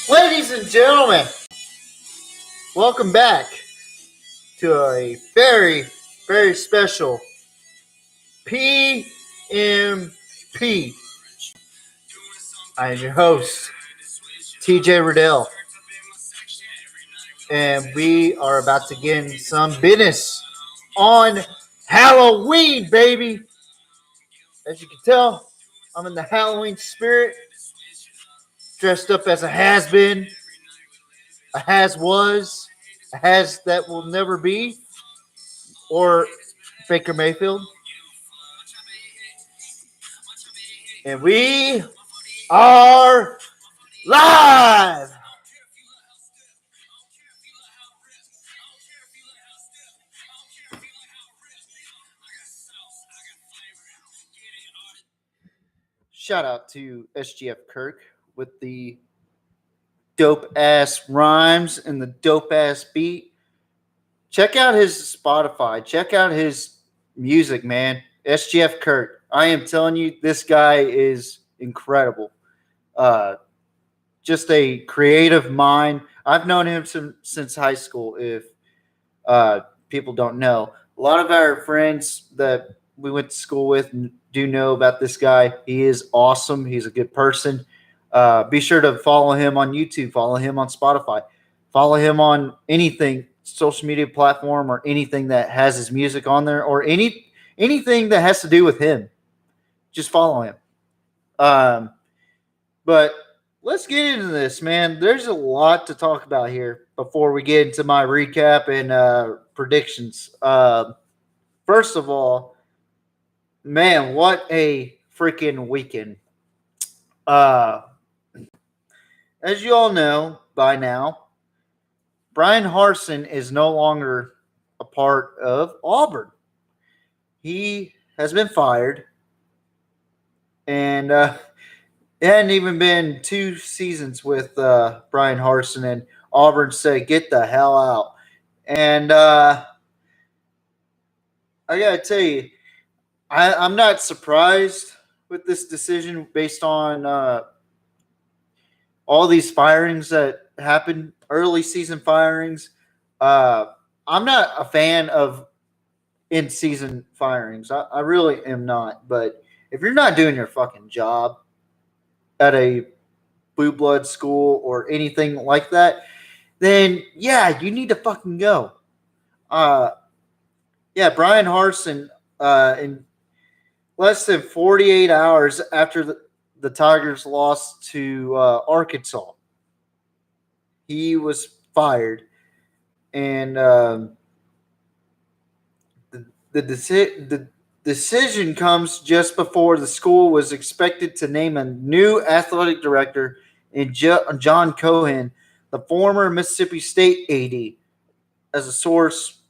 Ladies and gentlemen, welcome back to a very, very special PMP. I am your host, TJ Riddell, and we are about to get in some business on Halloween, baby. As you can tell, I'm in the Halloween spirit, dressed up as a has-been, a has-was, a has that will never be, or Baker Mayfield. And we are live. Shout out to SGF Kirk with the dope ass rhymes and the dope ass beat. Check out his Spotify. Check out his music, man. SGF Kirk. I am telling you, this guy is incredible. Just a creative mind. I've known him since high school. If people don't know, a lot of our friends that we went to school with do know about this guy. He is awesome. He's a good person. Be sure to follow him on YouTube. Follow him on Spotify. Follow him on anything social media platform or anything that has his music on there or anything that has to do with him. Just follow him. But let's get into this, man. There's a lot to talk about here before we get into my recap and predictions. First of all, man, what a freaking weekend. As you all know by now, Bryan Harsin is no longer a part of Auburn. He has been fired, and it hadn't even been 2 seasons with Bryan Harsin, and Auburn said, "Get the hell out." And I gotta tell you, I'm not surprised with this decision based on all these firings that happened, early season firings. I'm not a fan of in season firings. I really am not. But if you're not doing your fucking job at a blue blood school or anything like that, then yeah, you need to fucking go. Yeah, Bryan Harsin, in less than 48 hours after the Tigers lost to Arkansas, he was fired. And the decision comes just before the school was expected to name a new athletic director in John Cohen, the former Mississippi State AD, as a source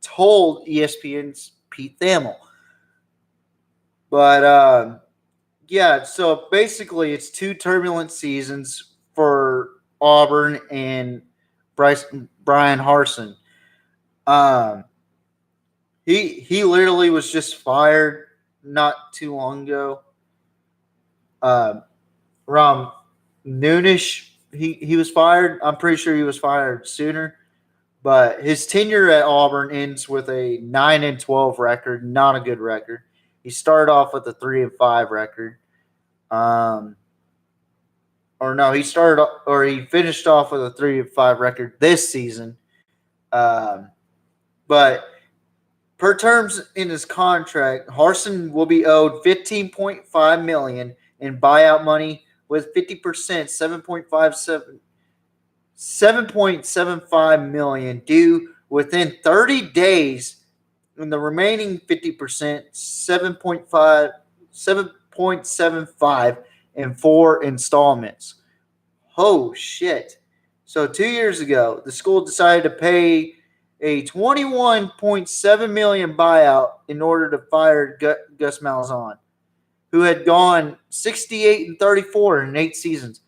told ESPN's Pete Thamel. But yeah, so basically it's 2 turbulent seasons for Auburn and Bryan Harsin. He literally was just fired not too long ago. Around noonish, he was fired. I'm pretty sure he was fired sooner. But his tenure at Auburn ends with a 9-12 record, not a good record. He started off with a 3-5 record. He finished off with a 3-5 record this season. But per terms in his contract, Harsin will be owed $15.5 million in buyout money, with 50%, $7.75 million due within 30 days, and the remaining 50%, $7.75 in 4 installments. Oh shit. So 2 years ago, the school decided to pay a $21.7 million buyout in order to fire Gus Malzahn, who had gone 68-34 in 8 seasons.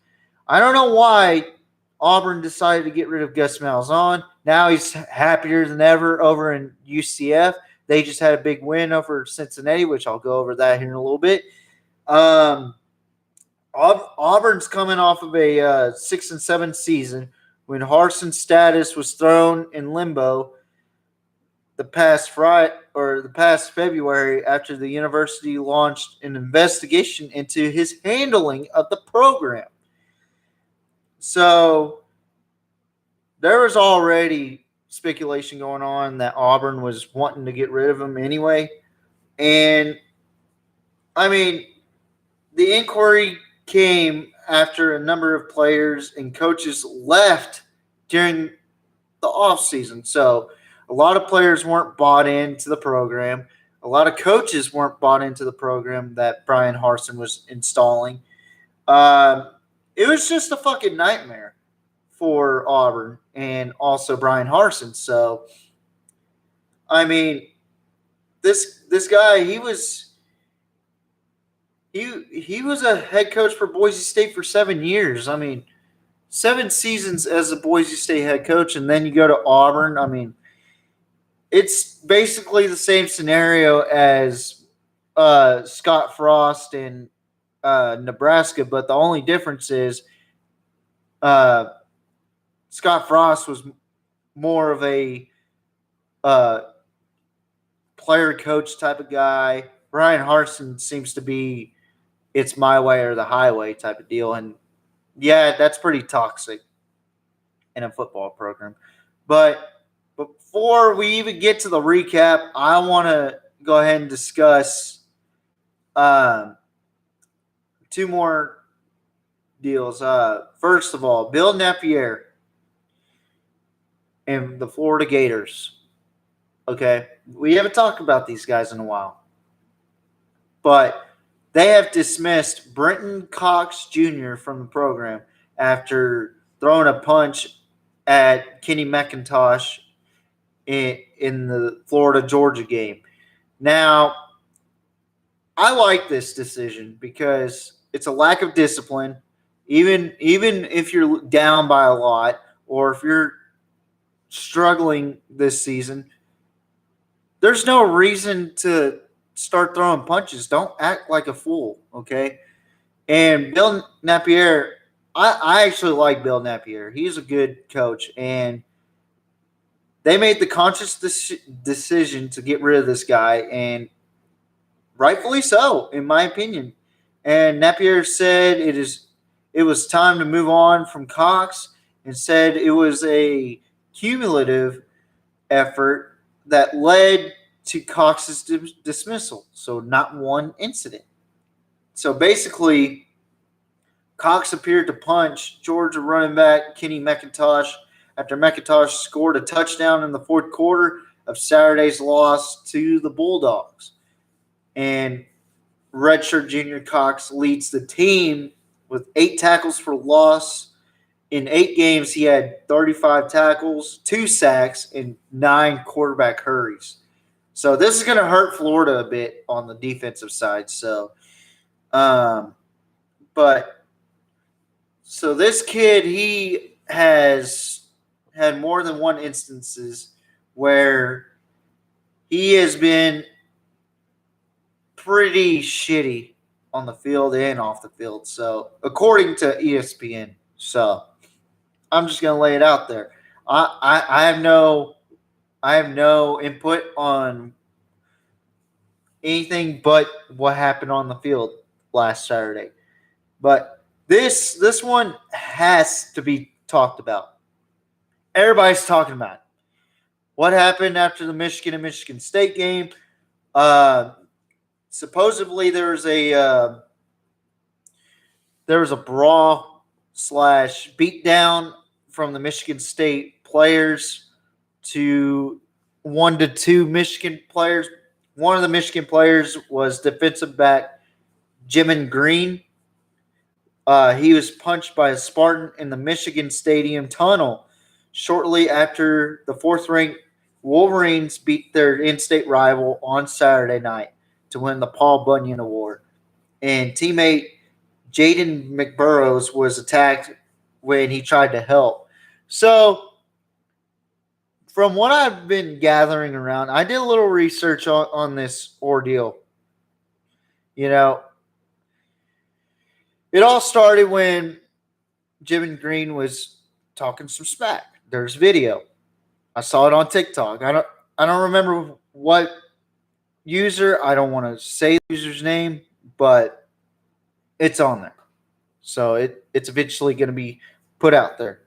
I don't know why Auburn decided to get rid of Gus Malzahn. Now he's happier than ever over in UCF. They just had a big win over Cincinnati, which I'll go over that here in a little bit. Auburn's coming off of a 6-7 season when Harsin's status was thrown in limbo the past February after the university launched an investigation into his handling of the program. So there was already speculation going on that Auburn was wanting to get rid of him anyway. And I mean, the inquiry came after a number of players and coaches left during the offseason. So a lot of players weren't bought into the program. A lot of coaches weren't bought into the program that Bryan Harsin was installing. It was just a fucking nightmare for Auburn and also Bryan Harsin. So, I mean, this guy, he was a head coach for Boise State for 7 years. I mean, 7 seasons as a Boise State head coach, and then you go to Auburn. I mean, it's basically the same scenario as Scott Frost in Nebraska, but the only difference is Scott Frost was more of a player coach type of guy. Bryan Harsin seems to be it's my way or the highway type of deal. And yeah, that's pretty toxic in a football program. But before we even get to the recap, I want to go ahead and discuss 2 more deals. First of all, Bill Napier and the Florida Gators. Okay, we haven't talked about these guys in a while. But they have dismissed Brenton Cox Jr. from the program after throwing a punch at Kenny McIntosh in the Florida-Georgia game. Now, I like this decision because it's a lack of discipline. Even if you're down by a lot or if you're struggling this season, there's no reason to start throwing punches. Don't act like a fool, okay? And Bill Napier, I actually like Bill Napier. He's a good coach, and they made the conscious decision to get rid of this guy, and rightfully so, in my opinion. And Napier said it was time to move on from Cox, and said it was a cumulative effort that led to Cox's dismissal. So not one incident. So basically, Cox appeared to punch Georgia running back Kenny McIntosh after McIntosh scored a touchdown in the fourth quarter of Saturday's loss to the Bulldogs. And redshirt junior Cox leads the team with 8 tackles for loss. In 8 games, he had 35 tackles, 2 sacks, and 9 quarterback hurries. So this is going to hurt Florida a bit on the defensive side. So, so this kid, he has had more than one instances where he has been pretty shitty on the field and off the field. So according to ESPN, so I'm just going to lay it out there. I have no input on anything but what happened on the field last Saturday. But this one has to be talked about. Everybody's talking about it. What happened after the Michigan and Michigan State game? Supposedly there was a brawl / beatdown from the Michigan State players to 1 to 2 Michigan players. One of the Michigan players was defensive back Jimin Green. He was punched by a Spartan in the Michigan Stadium tunnel shortly after the 4th-ranked Wolverines beat their in-state rival on Saturday night to win the Paul Bunyan Award. And teammate Jaden McBurrows was attacked when he tried to help. So, from what I've been gathering around, I did a little research on this ordeal. You know, It all started when Jim Green was talking some smack. There's video. I saw it on TikTok. I don't remember what user. I don't want to say the user's name, but it's on there. So it's eventually going to be put out there.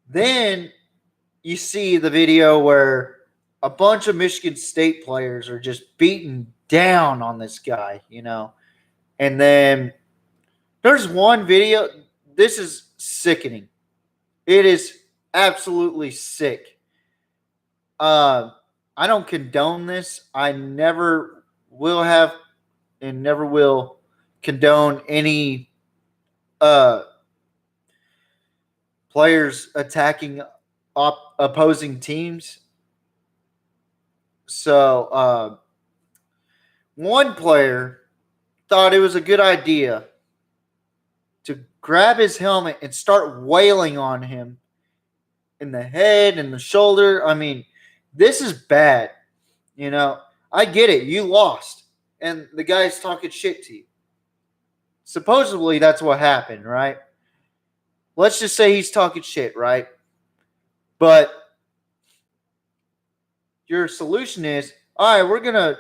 Then you see the video where a bunch of Michigan State players are just beating down on this guy, And then there's one video. This is sickening. It is absolutely sick. I don't condone this. I never will have and never will condone any players attacking opposing teams. So one player thought it was a good idea to grab his helmet and start wailing on him in the head and the shoulder. I mean, this is bad. I get it. You lost. And the guy's talking shit to you. Supposedly, that's what happened, right? Let's just say he's talking shit, right? But your solution is, all right, we're going to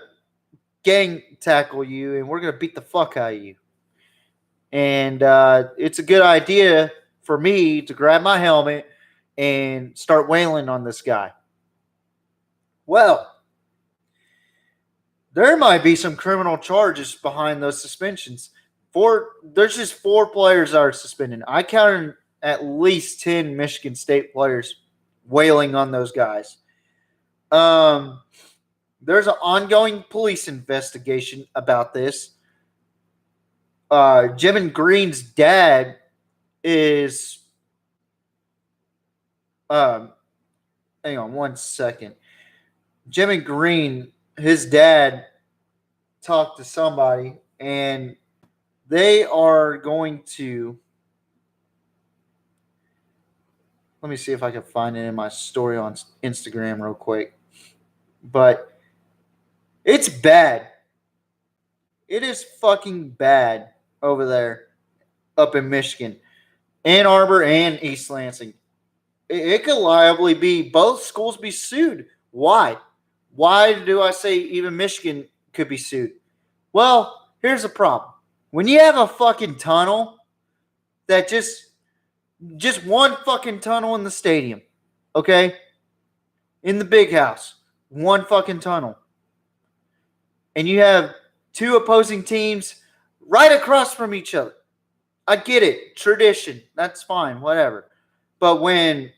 gang tackle you and we're going to beat the fuck out of you. And it's a good idea for me to grab my helmet and start wailing on this guy. Well, there might be some criminal charges behind those suspensions. There's just 4 players that are suspended. I counted at least 10 Michigan State players wailing on those guys. There's an ongoing police investigation about this. Jim Green's dad is hang on one second. Jim Green, his dad talked to somebody and they are going to, let me see if I can find it in my story on Instagram real quick. But it's bad. It is fucking bad over there up in Michigan. Ann Arbor and East Lansing. It could liably be both schools be sued. Why? Why do I say even Michigan could be sued? Well, here's the problem. When you have a fucking tunnel that just one fucking tunnel in the stadium, okay? In the big house, one fucking tunnel. And you have 2 opposing teams right across from each other. I get it. Tradition. That's fine. Whatever. But when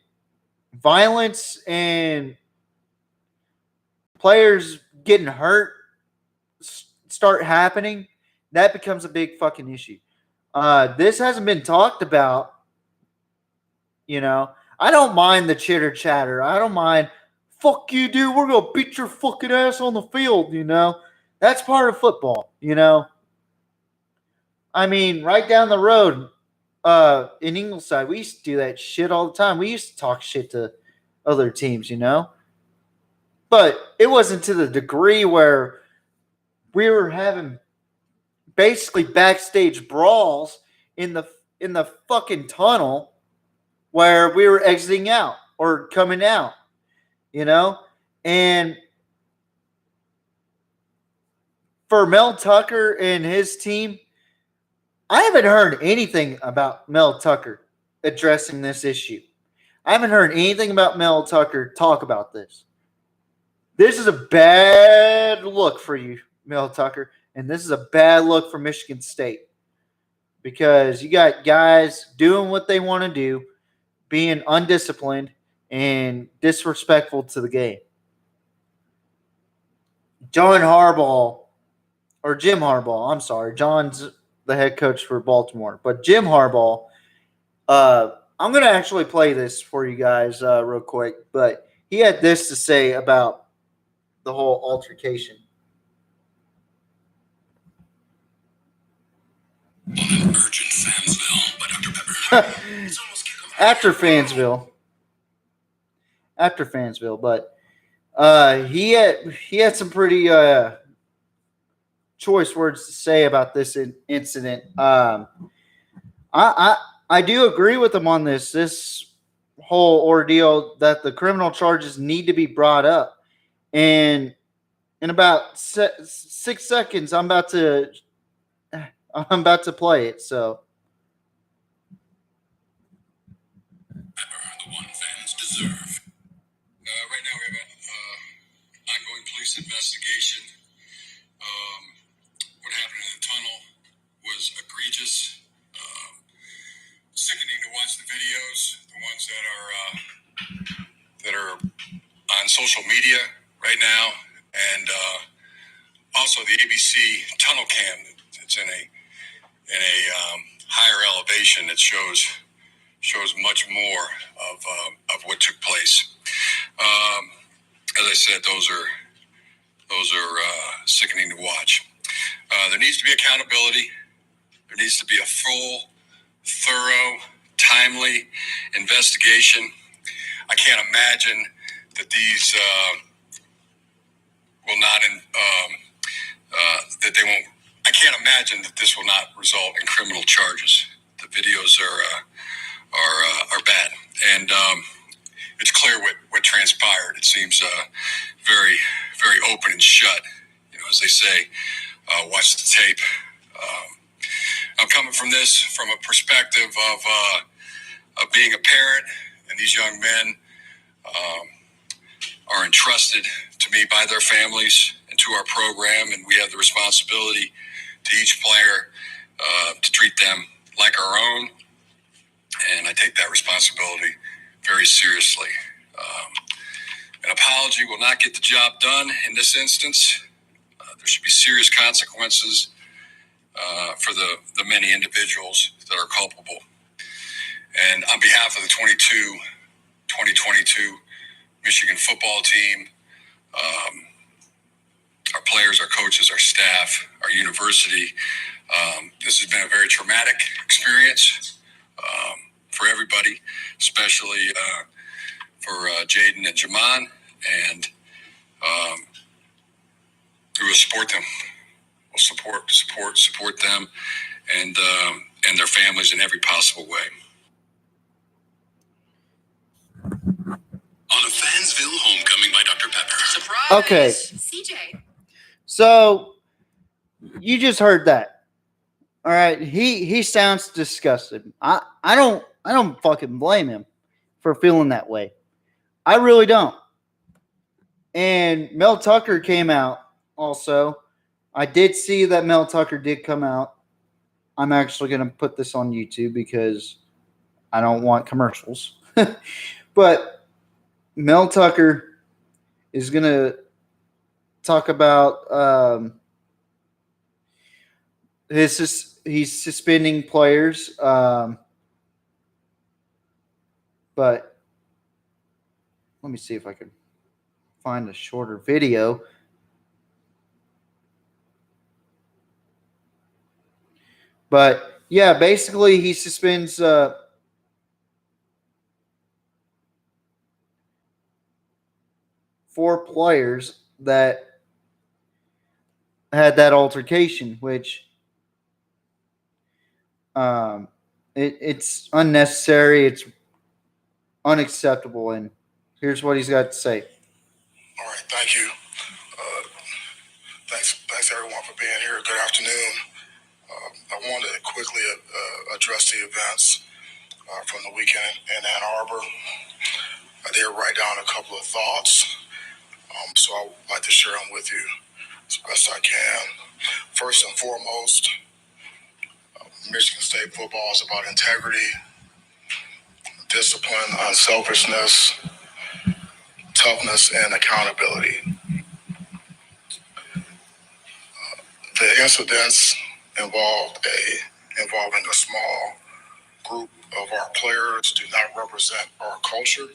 violence and players getting hurt start happening, that becomes a big fucking issue. This hasn't been talked about. I don't mind the chitter chatter. I don't mind, fuck you, dude. We're going to beat your fucking ass on the field, That's part of football, I mean, right down the road in Ingleside, we used to do that shit all the time. We used to talk shit to other teams, But it wasn't to the degree where we were having basically backstage brawls in the fucking tunnel where we were exiting out or coming out, And for Mel Tucker and his team, I haven't heard anything about Mel Tucker addressing this issue. I haven't heard anything about Mel Tucker talk about this. This is a bad look for you, Mel Tucker, and this is a bad look for Michigan State because you got guys doing what they want to do, being undisciplined and disrespectful to the game. Jim Harbaugh, I'm sorry, John's the head coach for Baltimore, but Jim Harbaugh, I'm going to actually play this for you guys real quick, but he had this to say about the whole altercation. Fansville by Dr. Pepper. After Fansville, but he had some pretty choice words to say about this incident. I do agree with him on this whole ordeal that the criminal charges need to be brought up. And in about 6 seconds, I'm about to play it. So the one fans deserve. Right now we have an ongoing police investigation. What happened in the tunnel was egregious. Sickening to watch the videos, the ones that are on social media right now, and also the ABC tunnel cam that's in a higher elevation that shows much more of what took place. As I said, those are sickening to watch. There needs to be accountability. There needs to be a full, thorough, timely investigation. I can't imagine that these will not, that they won't. I can't imagine that this will not result in criminal charges. The videos are bad, and it's clear what transpired. It seems very, very open and shut. You know, as they say, watch the tape. I'm coming from a perspective of being a parent, and these young men are entrusted to me by their families and to our program, and we have the responsibility to each player to treat them like our own, and I take that responsibility very seriously. An apology will not get the job done in this instance. There should be serious consequences for the many individuals that are culpable. And on behalf of the 2022 Michigan football team, our players, our coaches, our staff, our university, this has been a very traumatic experience for everybody, especially for Jaden and Jamon, and we will support them. We'll support them and their families in every possible way. On a Fansville homecoming by Dr. Pepper. Surprise! Okay. CJ. So you just heard that. All right. He sounds disgusted. I don't fucking blame him for feeling that way. I really don't. And Mel Tucker came out also. I did see that Mel Tucker did come out. I'm actually going to put this on YouTube because I don't want commercials. But Mel Tucker is going to talk about he's suspending players. But let me see if I can find a shorter video. But yeah, basically he suspends 4 players that had that altercation, which it's unnecessary, it's unacceptable, and here's what he's got to say. All right, thank you. Thanks everyone for being here. Good afternoon. I wanted to quickly address the events from the weekend in Ann Arbor. I did write down a couple of thoughts, so I would like to share them with you as best I can. First and foremost, Michigan State football is about integrity, discipline, unselfishness, toughness, and accountability. The incidents involving a small group of our players do not represent our culture.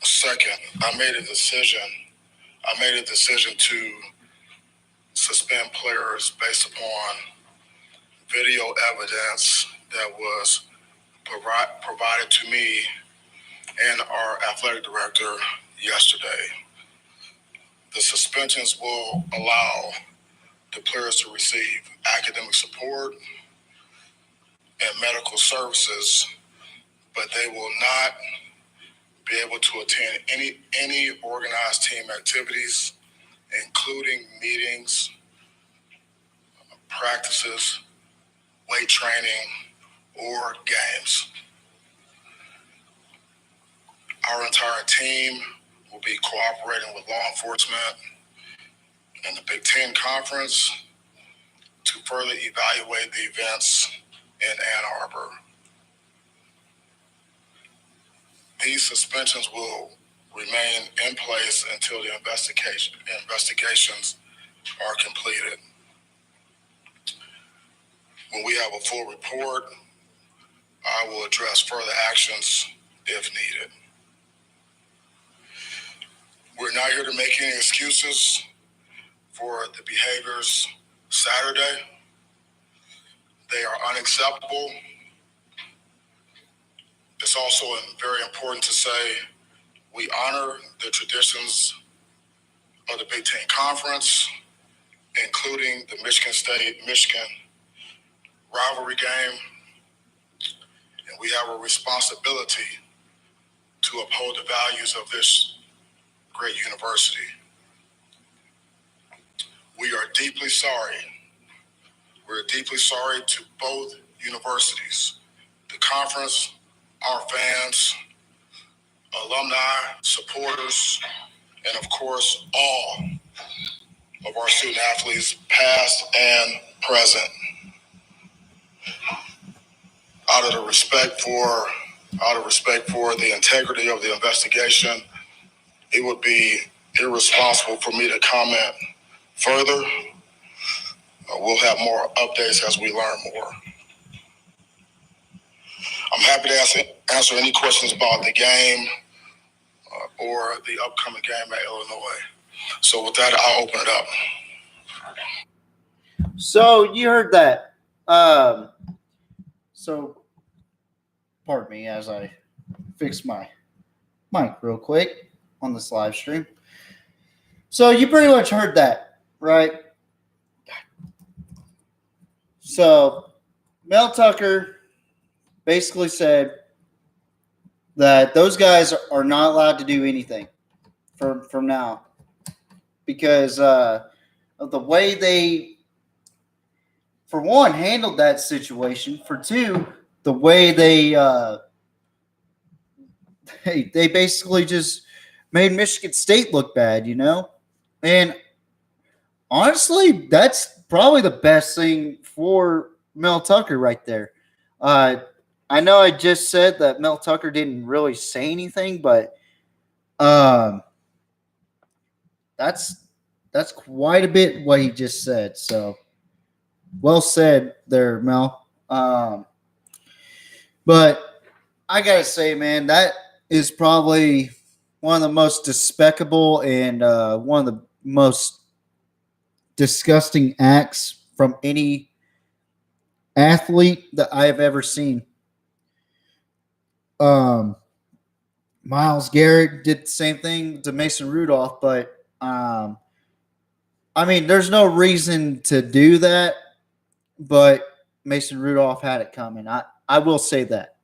Second, I made a decision to suspend players based upon video evidence that was provided to me and our athletic director yesterday. The suspensions will allow the players to receive academic support and medical services, but they will not be able to attend any organized team activities, including meetings, practices, weight training, or games. Our entire team will be cooperating with law enforcement and the Big Ten Conference to further evaluate the events in Ann Arbor. These suspensions will remain in place until the investigations are completed. When we have a full report, I will address further actions if needed. We're not here to make any excuses for the behaviors Saturday. They are unacceptable. It's also very important to say we honor the traditions of the Big Ten Conference, including the Michigan State-Michigan rivalry game, and we have a responsibility to uphold the values of this great university. We are deeply sorry. We're deeply sorry to both universities, the conference, our fans, alumni, supporters, and of course, all of our student athletes, past and present. Out of respect for the integrity of the investigation, it would be irresponsible for me to comment further. We'll have more updates as we learn more. I'm happy to answer any questions about the game or the upcoming game at Illinois. So with that, I'll open it up. So you heard that. So pardon me as I fix my mic real quick on this live stream. So you pretty much heard that, right? So Mel Tucker basically said that those guys are not allowed to do anything from now because of the way they, for one, handled that situation. For two, the way they basically just made Michigan State look bad, you know? And honestly, that's probably the best thing for Mel Tucker right there. I know I just said that Mel Tucker didn't really say anything, but that's quite a bit what he just said. So well said there, Mel. But I gotta say, man, that is probably one of the most despicable and one of the most disgusting acts from any athlete that I have ever seen. Myles Garrett did the same thing to Mason Rudolph, but I mean, there's no reason to do that, but Mason Rudolph had it coming. I will say that.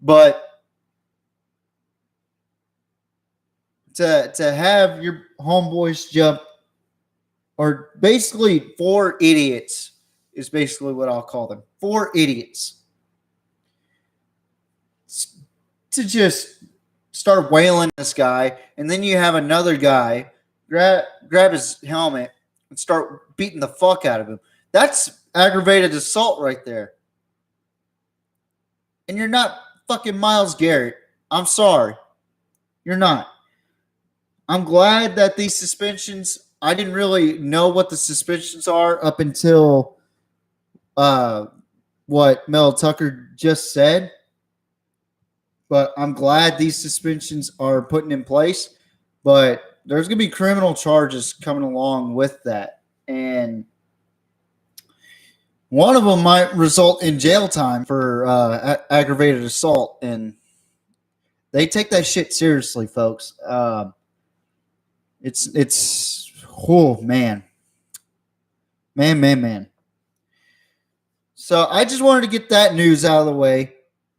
But to have your homeboys jump, or basically 4 idiots is basically what I'll call them. 4 idiots. To just start wailing this guy, and then you have another guy grab his helmet and start beating the fuck out of him. That's aggravated assault right there. And you're not fucking Myles Garrett. I'm sorry. You're not. I'm glad that these suspensions, I didn't really know what the suspensions are up until what Mel Tucker just said. But I'm glad these suspensions are put in place. But there's going to be criminal charges coming along with that. And one of them might result in jail time for aggravated assault. And they take that shit seriously, folks. Oh man. Man. So I just wanted to get that news out of the way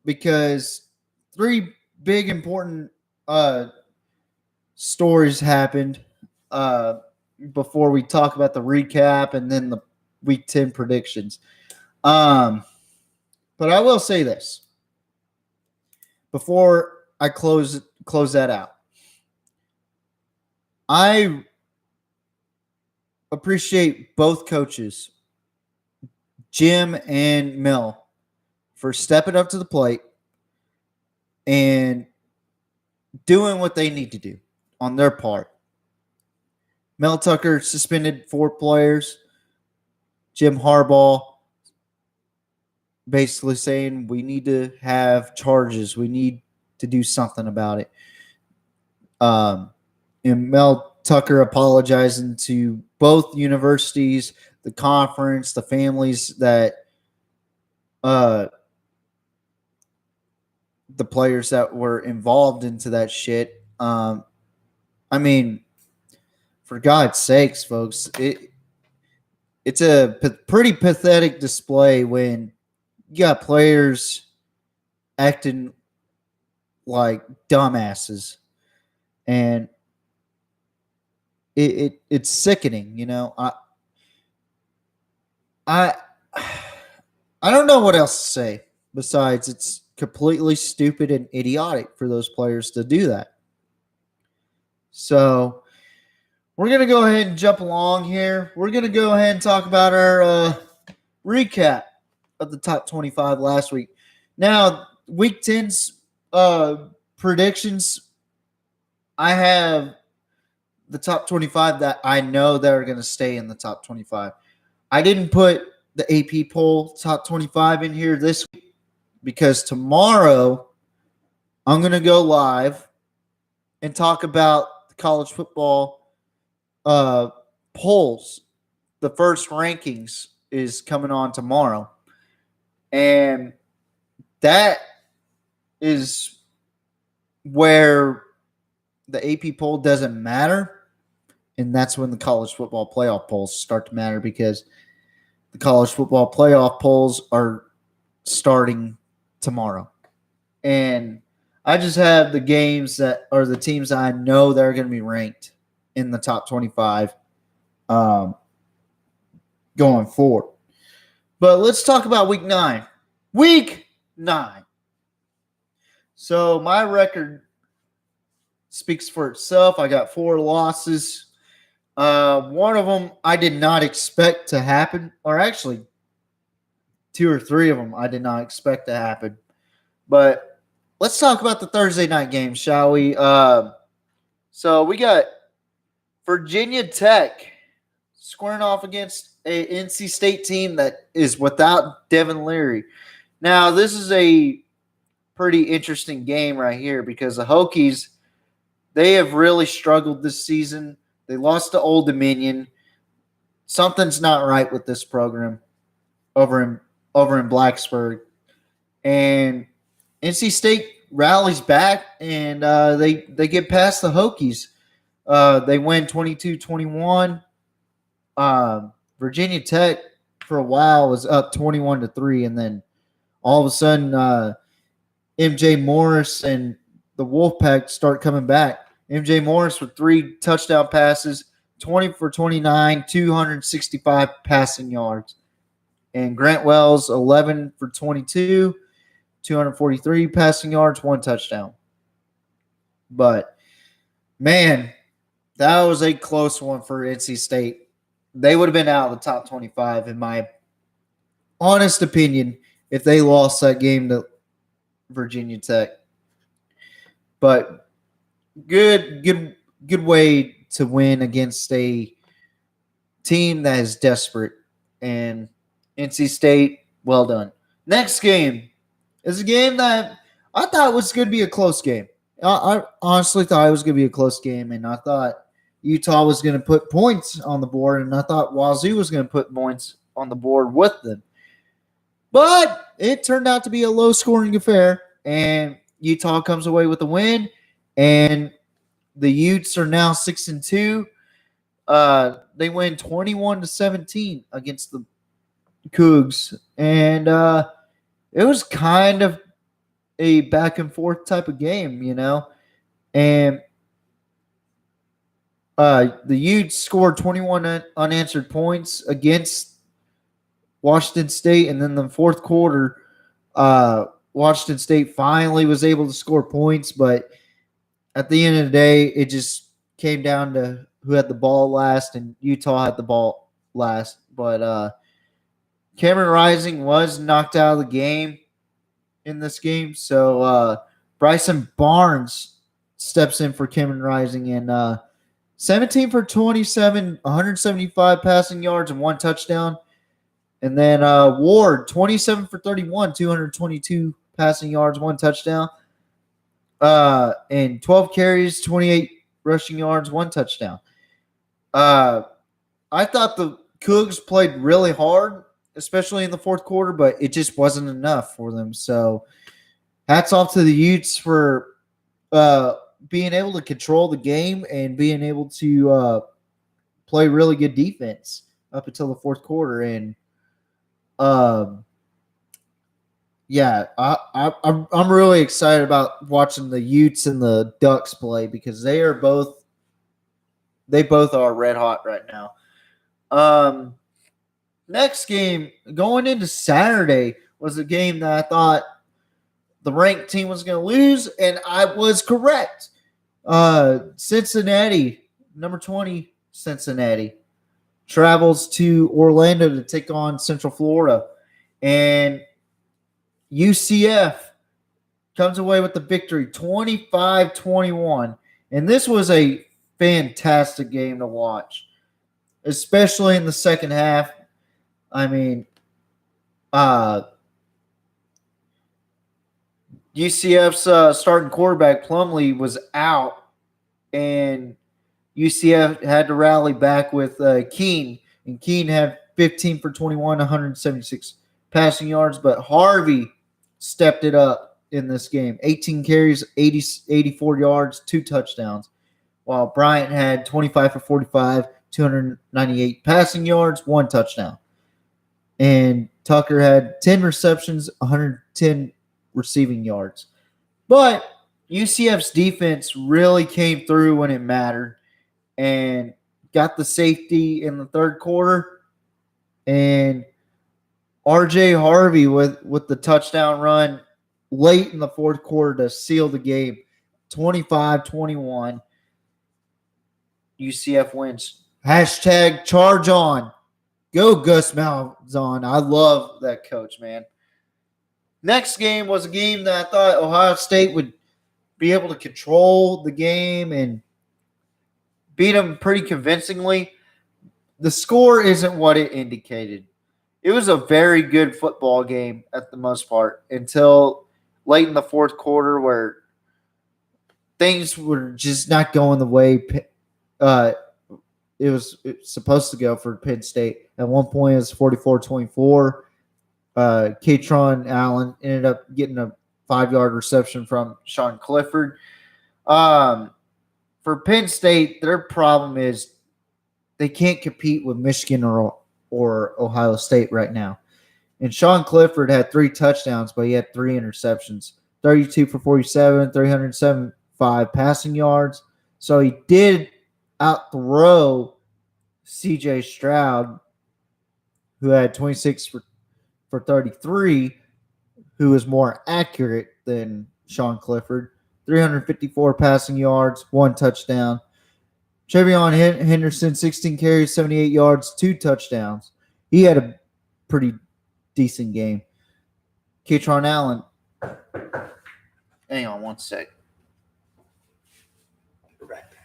because 3 big important stories happened before we talk about the recap and then the week 10 predictions. But I will say this before I close that out. I appreciate both coaches, Jim and Mel, for stepping up to the plate and doing what they need to do on their part. Mel Tucker suspended 4 players. Jim Harbaugh basically saying we need to have charges. We need to do something about it. And Mel Tucker apologizing to both universities, the conference, the families that the players that were involved into that shit. I mean, for God's sakes, folks, it's a pretty pathetic display when you got players acting like dumbasses, and it's sickening. You know, I don't know what else to say besides it's completely stupid and idiotic for those players to do that. So we're going to go ahead and jump along here. We're going to go ahead and talk about our recap of the top 25 last week. Now, week 10's predictions, I have the top 25 that I know that are going to stay in the top 25. I didn't put the AP poll top 25 in here this week because tomorrow I'm going to go live and talk about the college football polls. The first rankings is coming on tomorrow. And that is where the AP poll doesn't matter. And that's when the college football playoff polls start to matter because the college football playoff polls are starting tomorrow. And I just have the games that are the teams that I know that are going to be ranked in the top 25 going forward. But let's talk about week 9. Week 9. So my record speaks for itself. I got 4 losses. One of them I did not expect to happen, or actually 2 or 3 of them I did not expect to happen. But let's talk about the Thursday night game, shall we? So we got Virginia Tech squaring off against a NC State team that is without Devin Leary. Now, this is a pretty interesting game right here because the Hokies, they have really struggled this season. They lost to Old Dominion. Something's not right with this program over in Blacksburg. And NC State rallies back, and they get past the Hokies. They win 22-21. Virginia Tech, for a while, was up 21-3, and then all of a sudden, MJ Morris and the Wolfpack start coming back. MJ Morris with 3 touchdown passes, 20 for 29, 265 passing yards. And Grant Wells, 11 for 22, 243 passing yards, 1 touchdown. But, man, that was a close one for NC State. They would have been out of the top 25, in my honest opinion, if they lost that game to Virginia Tech. But good way to win against a team that is desperate. And NC State, well done. Next game is a game that I thought was going to be a close game. I honestly thought it was going to be a close game, and I thought Utah was going to put points on the board, and I thought Wazoo was going to put points on the board with them. But it turned out to be a low-scoring affair, and Utah comes away with the win. And the Utes are now 6-2. They win 21-17 against the Cougs, and it was kind of a back and forth type of game, and the Utes scored 21 unanswered points against Washington State, and then the fourth quarter, Washington State finally was able to score points, but at the end of the day, it just came down to who had the ball last, and Utah had the ball last. But Cameron Rising was knocked out of the game in this game, so Bryson Barnes steps in for Cameron Rising, and 17 for 27, 175 passing yards and 1 touchdown. And then Ward, 27 for 31, 222 passing yards, 1 touchdown. And 12 carries, 28 rushing yards, 1 touchdown. I thought the Cougs played really hard, especially in the fourth quarter, but it just wasn't enough for them. So hats off to the Utes for being able to control the game and being able to play really good defense up until the fourth quarter. And yeah, I'm really excited about watching the Utes and the Ducks play because they both are red hot right now. Next game going into Saturday was a game that I thought the ranked team was going to lose, and I was correct. Cincinnati, number 20, Cincinnati, travels to Orlando to take on Central Florida, and UCF comes away with the victory, 25-21. And this was a fantastic game to watch, especially in the second half. I mean, UCF's starting quarterback, Plumlee, was out, and UCF had to rally back with Keene. And Keene had 15 for 21, 176 passing yards, but Harvey stepped it up in this game. 18 carries, 84 yards, 2 touchdowns, while Bryant had 25 for 45, 298 passing yards, 1 touchdown. And Tucker had 10 receptions, 110 receiving yards. But UCF's defense really came through when it mattered and got the safety in the third quarter. And RJ Harvey with the touchdown run late in the fourth quarter to seal the game. 25-21. UCF wins. Hashtag charge on. Go Gus Malzahn. I love that coach, man. Next game was a game that I thought Ohio State would be able to control the game and beat them pretty convincingly. The score isn't what it indicated. It was a very good football game at the most part until late in the fourth quarter where things were just not going the way it was supposed to go for Penn State. At one point, it was 44-24. Katron Allen ended up getting a 5-yard reception from Sean Clifford. For Penn State, their problem is they can't compete with Michigan or Ohio State right now. And Sean Clifford had 3 touchdowns, but he had 3 interceptions. 32 for 47, 375 passing yards. So he did outthrow CJ Stroud, who had 26 for 33, who was more accurate than Sean Clifford. 354 passing yards, 1 touchdown. Trevion Henderson, 16 carries, 78 yards, 2 touchdowns. He had a pretty decent game. Katron Allen. Hang on one sec. Right back.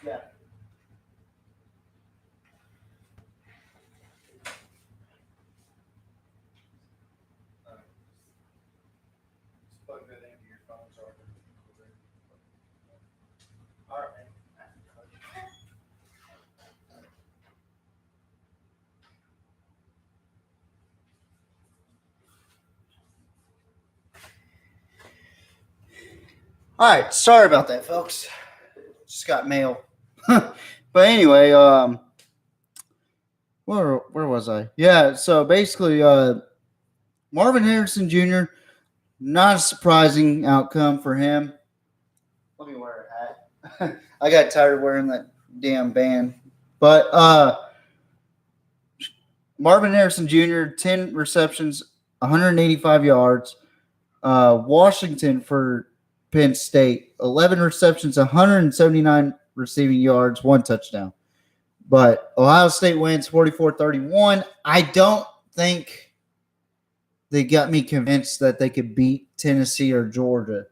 Yeah. All right. All right, sorry about that, folks. Just got mail. But anyway, where was I? Yeah, so basically, Marvin Harrison Jr., not a surprising outcome for him. Let me wear a hat. I got tired of wearing that damn band. But Marvin Harrison Jr., 10 receptions, 185 yards. Washington for Penn State, 11 receptions, 179 receiving yards, 1 touchdown. But Ohio State wins 44-31. I don't think they got me convinced that they could beat Tennessee or Georgia.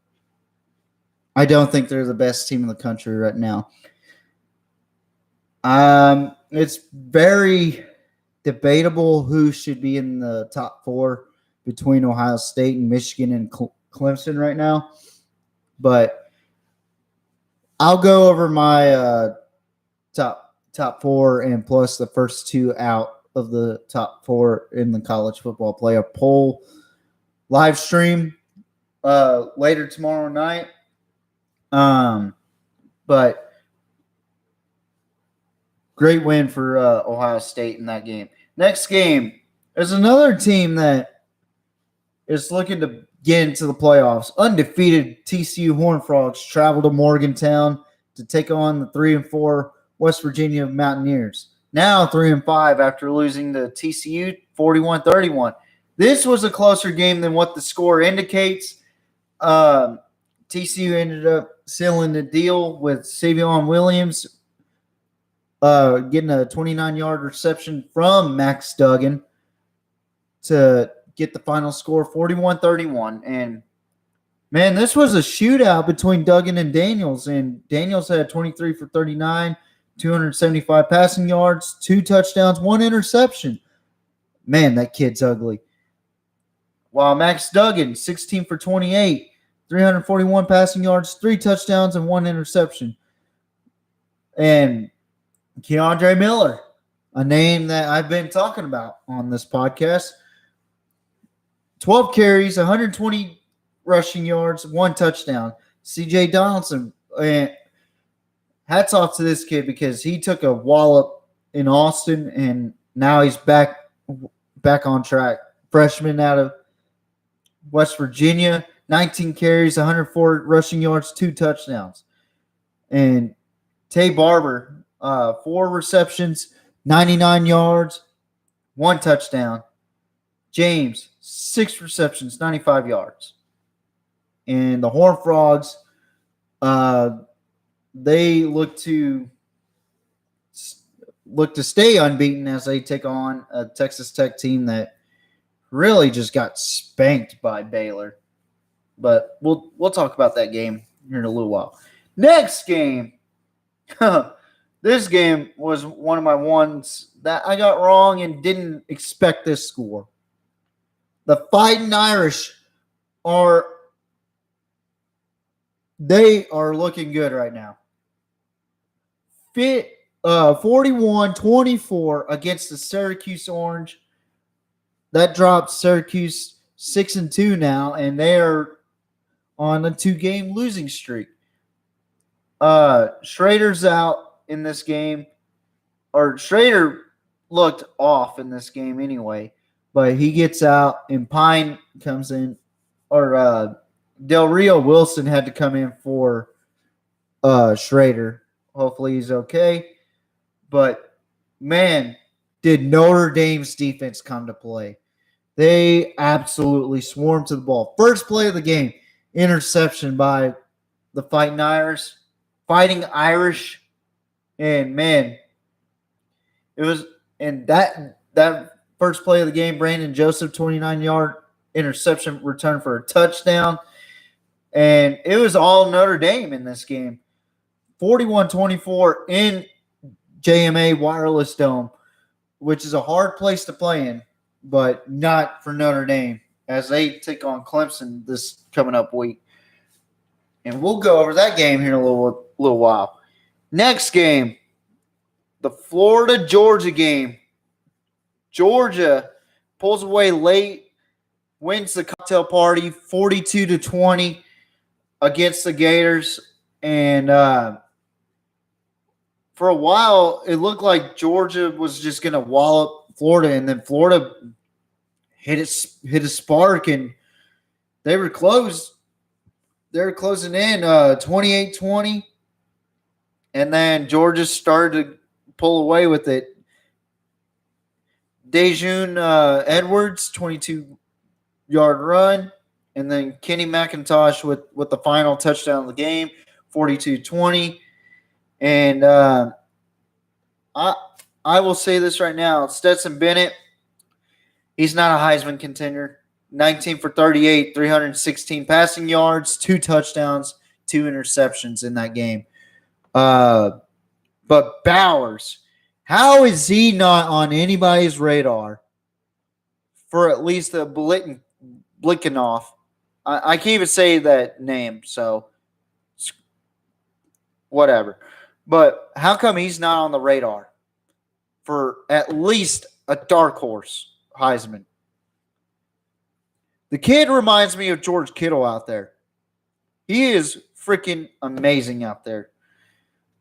I don't think they're the best team in the country right now. It's very debatable who should be in the top 4 between Ohio State and Michigan and Clemson right now. But I'll go over my top 4 and plus the first 2 out of the top 4 in the college football playoff poll live stream later tomorrow night. But great win for Ohio State in that game. Next game is another team that is looking to get into the playoffs. Undefeated TCU Horned Frogs travel to Morgantown to take on the 3-4 West Virginia Mountaineers. Now 3-5 after losing to TCU 41-31. This was a closer game than what the score indicates. TCU ended up sealing the deal with Savion Williams getting a 29-yard reception from Max Duggan to get the final score 41-31. And, man, this was a shootout between Duggan and Daniels. And Daniels had 23 for 39, 275 passing yards, 2 touchdowns, 1 interception. Man, that kid's ugly. While Max Duggan, 16 for 28, 341 passing yards, 3 touchdowns, and 1 interception. And Keandre Miller, a name that I've been talking about on this podcast, 12 carries, 120 rushing yards, 1 touchdown. CJ Donaldson, hats off to this kid because he took a wallop in Austin and now he's back on track. Freshman out of West Virginia, 19 carries, 104 rushing yards, 2 touchdowns. And Tay Barber, 4 receptions, 99 yards, 1 touchdown. James, 6 receptions, 95 yards. And the Horned Frogs, they look to stay unbeaten as they take on a Texas Tech team that really just got spanked by Baylor. But we'll talk about that game here in a little while. Next game. This game was one of my ones that I got wrong and didn't expect this score. The Fighting Irish are looking good right now. 41-24 against the Syracuse Orange. That dropped Syracuse 6-2 now, and they are on a 2-game losing streak. Schrader's out in this game, or Schrader looked off in this game anyway, but he gets out and Pine comes in, or Del Rio Wilson had to come in for Schrader. Hopefully he's okay. But, man, did Notre Dame's defense come to play. They absolutely swarmed to the ball. First play of the game, interception by the Fighting Irish. And, man, it was – and that first play of the game, Brandon Joseph, 29-yard interception return for a touchdown. And it was all Notre Dame in this game. 41-24 in JMA Wireless Dome, which is a hard place to play in, but not for Notre Dame as they take on Clemson this coming up week. And we'll go over that game here in a little while. Next game, the Florida-Georgia game. Georgia pulls away late, wins the cocktail party 42-20. against the Gators. And for a while, it looked like Georgia was just going to wallop Florida. And then Florida hit a spark, and they were close. They were closing in 28-20. And then Georgia started to pull away with it. Dejun Edwards, 22-yard run. And then Kenny McIntosh with the final touchdown of the game, 42-20. And I will say this right now. Stetson Bennett, he's not a Heisman contender. 19 for 38, 316 passing yards, 2 touchdowns, 2 interceptions in that game. But Bowers, how is he not on anybody's radar for at least a Blickenoff? I can't even say that name, so whatever. But how come he's not on the radar for at least a dark horse Heisman? The kid reminds me of George Kittle out there. He is freaking amazing out there.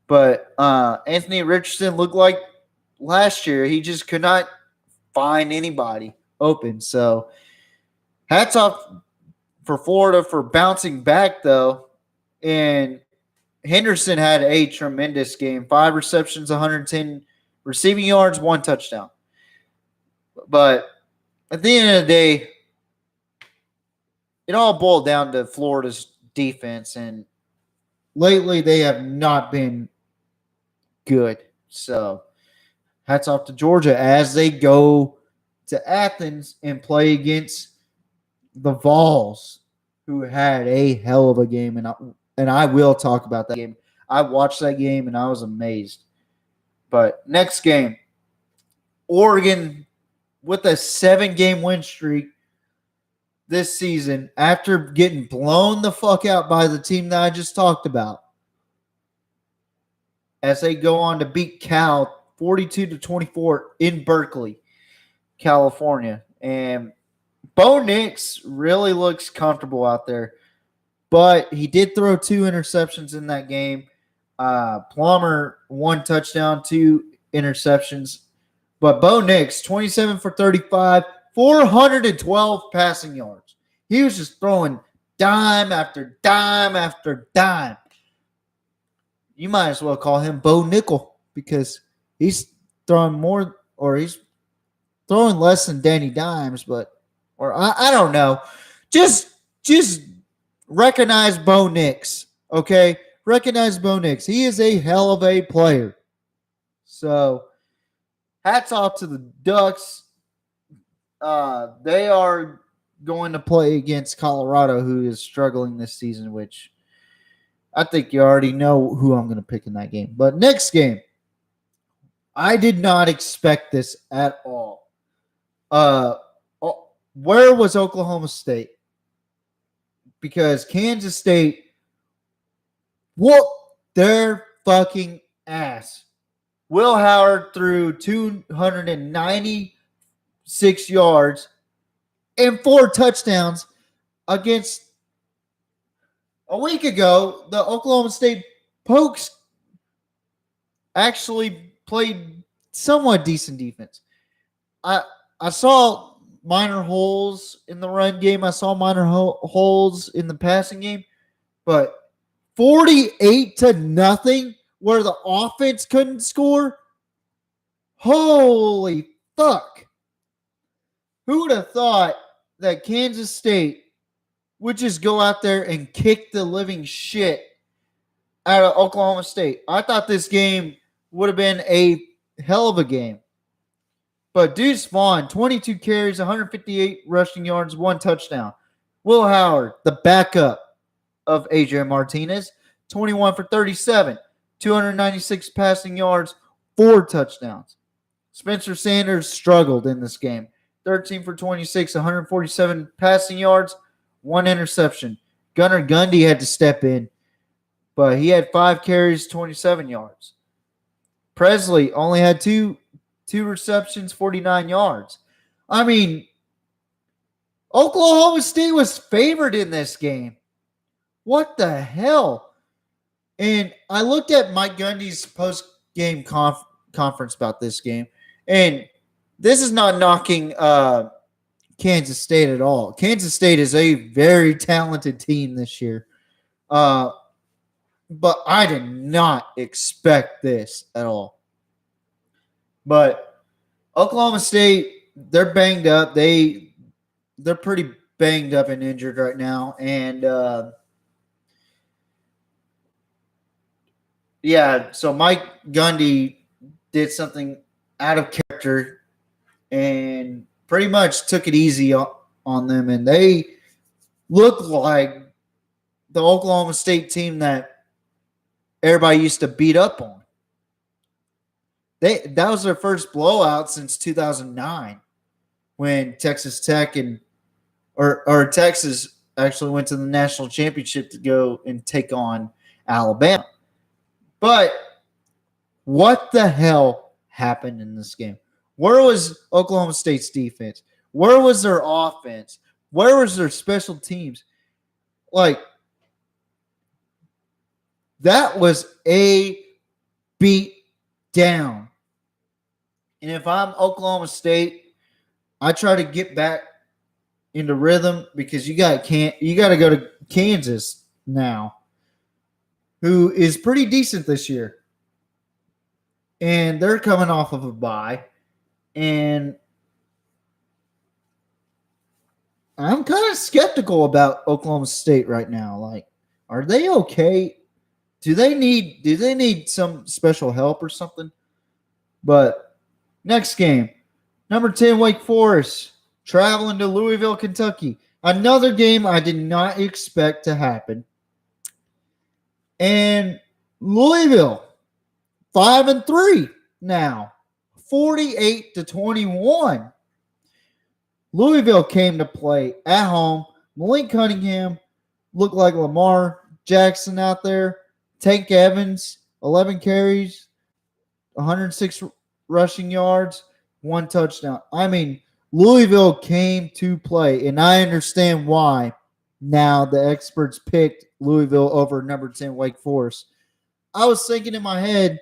But Anthony Richardson looked like last year he just could not find anybody open. So hats off for Florida for bouncing back, though. And Henderson had a tremendous game. 5 receptions, 110 receiving yards, 1 touchdown. But at the end of the day, it all boiled down to Florida's defense. And lately they have not been good. So hats off to Georgia as they go to Athens and play against the Vols, who had a hell of a game. And I will talk about that game. I watched that game and I was amazed. But next game, Oregon with a 7-game win streak this season after getting blown the fuck out by the team that I just talked about, as they go on to beat Cal 42-24 in Berkeley, California. And Bo Nix really looks comfortable out there, but he did throw 2 interceptions in that game. Plummer, 1 touchdown, 2 interceptions. But Bo Nix, 27 for 35, 412 passing yards. He was just throwing dime after dime after dime. You might as well call him Bo Nickel because he's throwing more, or he's throwing less than Danny Dimes, or I don't know. Just recognize Bo Nix, okay? Recognize Bo Nix. He is a hell of a player. So hats off to the Ducks. They are going to play against Colorado, who is struggling this season, which I think you already know who I'm going to pick in that game. But next game, I did not expect this at all. Where was Oklahoma State? Because Kansas State whooped their fucking ass. Will Howard threw 296 yards and 4 touchdowns against a week ago. The Oklahoma State Pokes actually played somewhat decent defense. I saw minor holes in the run game. I saw minor holes in the passing game. But 48-0 where the offense couldn't score? Holy fuck. Who would have thought that Kansas State would just go out there and kick the living shit out of Oklahoma State? I thought this game would have been a hell of a game. But Deuce Vaughn, 22 carries, 158 rushing yards, 1 touchdown. Will Howard, the backup of AJ Martinez, 21 for 37, 296 passing yards, 4 touchdowns. Spencer Sanders struggled in this game. 13 for 26, 147 passing yards, 1 interception. Gunnar Gundy had to step in, but he had 5 carries, 27 yards. Presley only had two receptions, 49 yards. I mean, Oklahoma State was favored in this game. What the hell? And I looked at Mike Gundy's post-game conference about this game, and this is not knocking Kansas State at all. Kansas State is a very talented team this year. But I did not expect this at all. But Oklahoma State, they're banged up. They're pretty banged up and injured right now. And so Mike Gundy did something out of character and pretty much took it easy on them. And they looked like the Oklahoma State team that everybody used to beat up on. That was their first blowout since 2009 when Texas Tech or Texas actually went to the national championship to go and take on Alabama. But what the hell happened in this game? Where was Oklahoma State's defense? Where was their offense? Where was their special teams? Like, that was a beat down. And if I'm Oklahoma State, I try to get back into rhythm because you got to go to Kansas now, who is pretty decent this year. And they're coming off of a bye. And I'm kind of skeptical about Oklahoma State right now. Like, are they okay? Do they need some special help or something? But next game, number 10 Wake Forest traveling to Louisville, Kentucky. Another game I did not expect to happen. And Louisville 5-3 now, 48-21. Louisville came to play at home. Malik Cunningham looked like Lamar Jackson out there. Tank Evans, 11 carries, 106 rushing yards, 1 touchdown. I mean, Louisville came to play, and I understand why now the experts picked Louisville over number 10 Wake Forest. I was thinking in my head,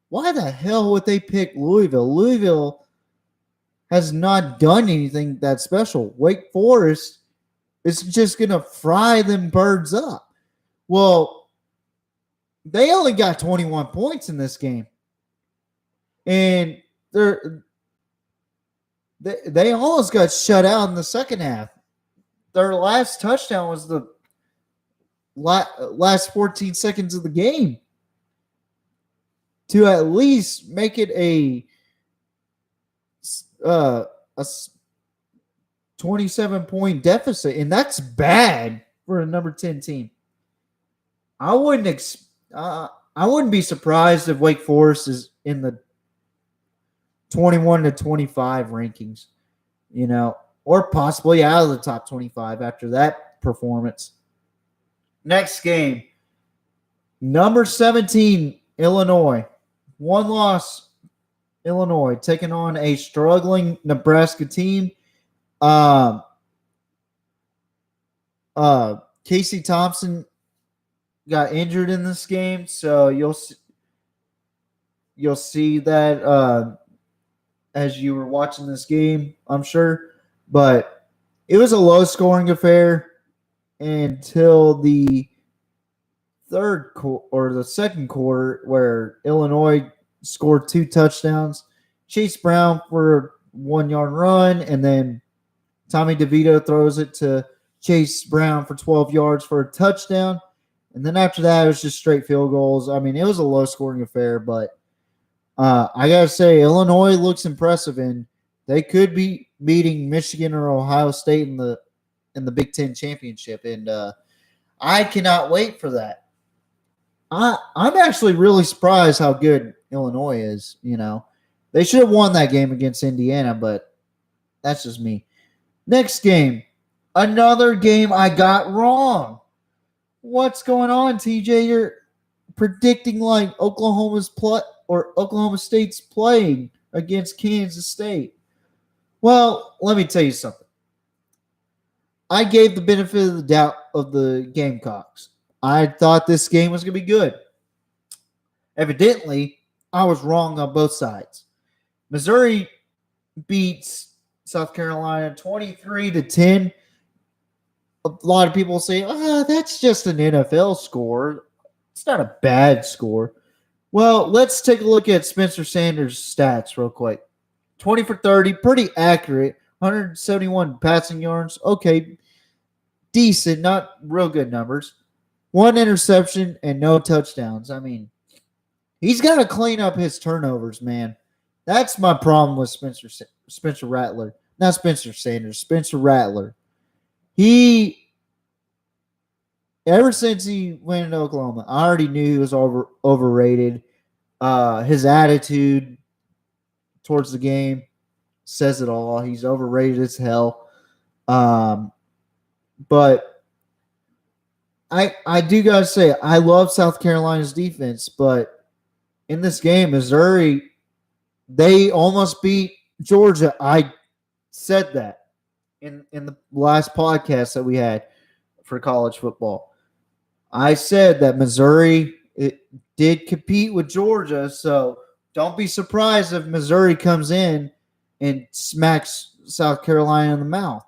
why the hell would they pick Louisville? Louisville has not done anything that special. Wake Forest is just going to fry them birds up. Well, they only got 21 points in this game. And they almost got shut out in the second half. Their last touchdown was the last 14 seconds of the game to at least make it a 27-point deficit, and that's bad for a number 10 team. I wouldn't be surprised if Wake Forest is in the 21-25 rankings, or possibly out of the top 25 after that performance. Next game, number 17, Illinois. 1 loss, Illinois, taking on a struggling Nebraska team. Casey Thompson got injured in this game, so you'll see that as you were watching this game, I'm sure. But it was a low-scoring affair until the second quarter, where Illinois scored 2 touchdowns. Chase Brown for a 1-yard run, and then Tommy DeVito throws it to Chase Brown for 12 yards for a touchdown. And then after that, it was just straight field goals. I mean, it was a low-scoring affair, but I got to say, Illinois looks impressive, and they could be beating Michigan or Ohio State in the Big Ten championship, and I cannot wait for that. I'm actually really surprised how good Illinois is. They should have won that game against Indiana, but that's just me. Next game, another game I got wrong. What's going on, TJ? You're predicting like Oklahoma State's playing against Kansas State. Well, let me tell you something. I gave the benefit of the doubt of the Gamecocks. I thought this game was going to be good. Evidently, I was wrong on both sides. Missouri beats South Carolina 23-10. A lot of people say, that's just an NFL score. It's not a bad score. Well, let's take a look at Spencer Sanders' stats real quick. 20 for 30, pretty accurate. 171 passing yards. Okay, decent, not real good numbers. 1 interception and no touchdowns. I mean, he's got to clean up his turnovers, man. That's my problem with Spencer Rattler. Not Spencer Sanders, Spencer Rattler. Ever since he went into Oklahoma, I already knew he was overrated. His attitude towards the game says it all. He's overrated as hell. But I do gotta say, I love South Carolina's defense, but in this game, Missouri, they almost beat Georgia. I said that in the last podcast that we had for college football. I said that Missouri did compete with Georgia, so don't be surprised if Missouri comes in and smacks South Carolina in the mouth.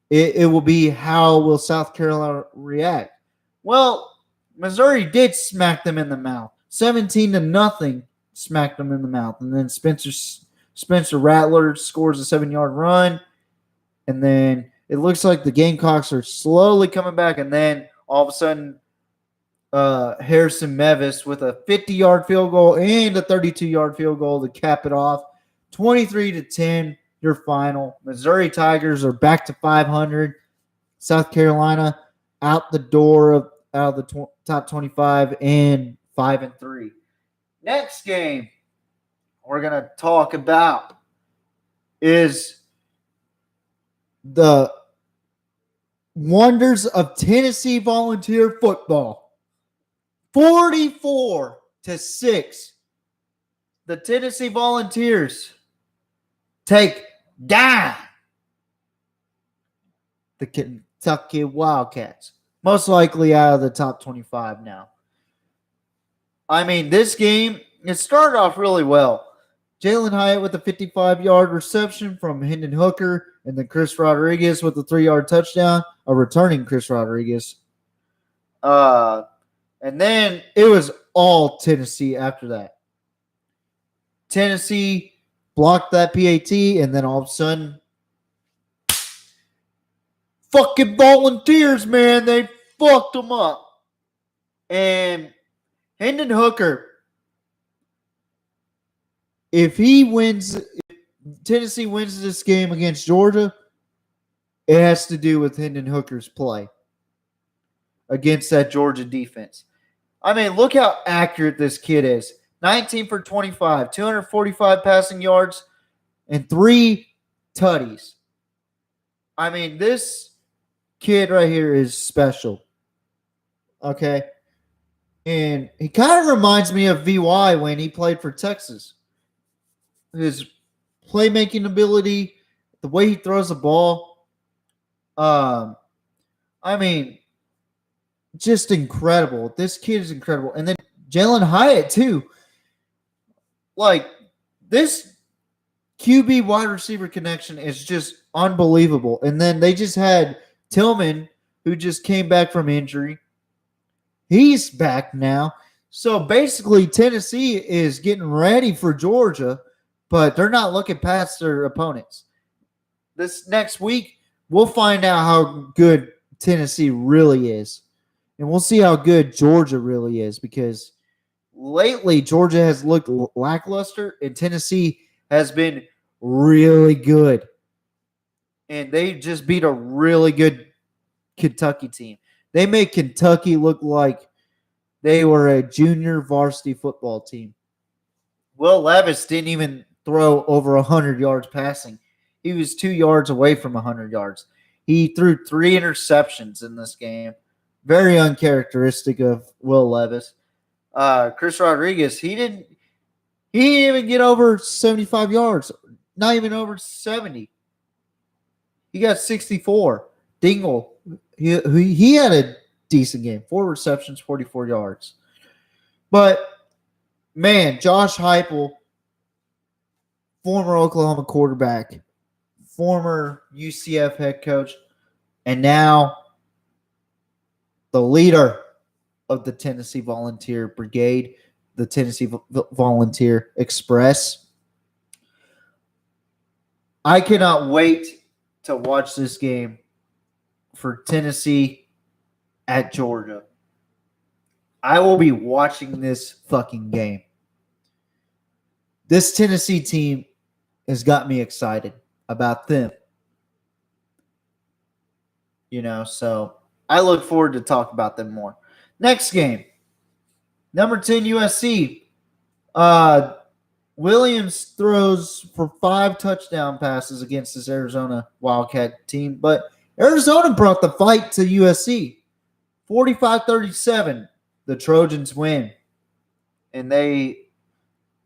It will be how will South Carolina react. Well, Missouri did smack them in the mouth. 17-0 smacked them in the mouth. And then Spencer Rattler scores a 7-yard run. And then it looks like the Gamecocks are slowly coming back. And then all of a sudden, Harrison Mevis with a 50-yard field goal and a 32-yard field goal to cap it off. 23-10, your final. Missouri Tigers are back to 500. South Carolina out the door out of the top 25 and 5-3. Next game we're going to talk about is the wonders of Tennessee Volunteer football. 44-6. The Tennessee Volunteers take down the Kentucky Wildcats. Most likely out of the top 25 now. I mean, this game, it started off really well. Jalen Hyatt with a 55-yard reception from Hendon Hooker, and then Chris Rodriguez with a 3-yard touchdown, a returning Chris Rodriguez. And then it was all Tennessee after that. Tennessee blocked that PAT, and then all of a sudden, fucking Volunteers, man, they fucked them up. And Hendon Hooker, if Tennessee wins this game against Georgia, it has to do with Hendon Hooker's play against that Georgia defense. I mean, look how accurate this kid is. 19 for 25, 245 passing yards, and 3 tutties. I mean, this kid right here is special. Okay? And he kind of reminds me of VY when he played for Texas. His playmaking ability, the way he throws the ball. I mean, just incredible. This kid is incredible. And then Jalen Hyatt, too. Like, this QB wide receiver connection is just unbelievable. And then they just had Tillman, who just came back from injury. He's back now. So basically, Tennessee is getting ready for Georgia, but they're not looking past their opponents. This next week, we'll find out how good Tennessee really is. And we'll see how good Georgia really is, because lately Georgia has looked lackluster and Tennessee has been really good. And they just beat a really good Kentucky team. They made Kentucky look like they were a junior varsity football team. Will Levis didn't even throw over 100 yards passing. He was 2 yards away from 100 yards. He threw 3 interceptions in this game. Very uncharacteristic of Will Levis. Chris Rodriguez, he didn't even get over 75 yards. Not even over 70. He got 64. Dingle, he had a decent game. 4 receptions, 44 yards. But, man, Josh Heupel, former Oklahoma quarterback, former UCF head coach, and now the leader of the Tennessee Volunteer Brigade, the Tennessee Volunteer Express. I cannot wait to watch this game for Tennessee at Georgia. I will be watching this fucking game. This Tennessee team has got me excited about them. So I look forward to talk about them more. Next game, number 10 USC. Williams throws for 5 touchdown passes against this Arizona Wildcat team, but Arizona brought the fight to USC. 45-37, the Trojans win, and they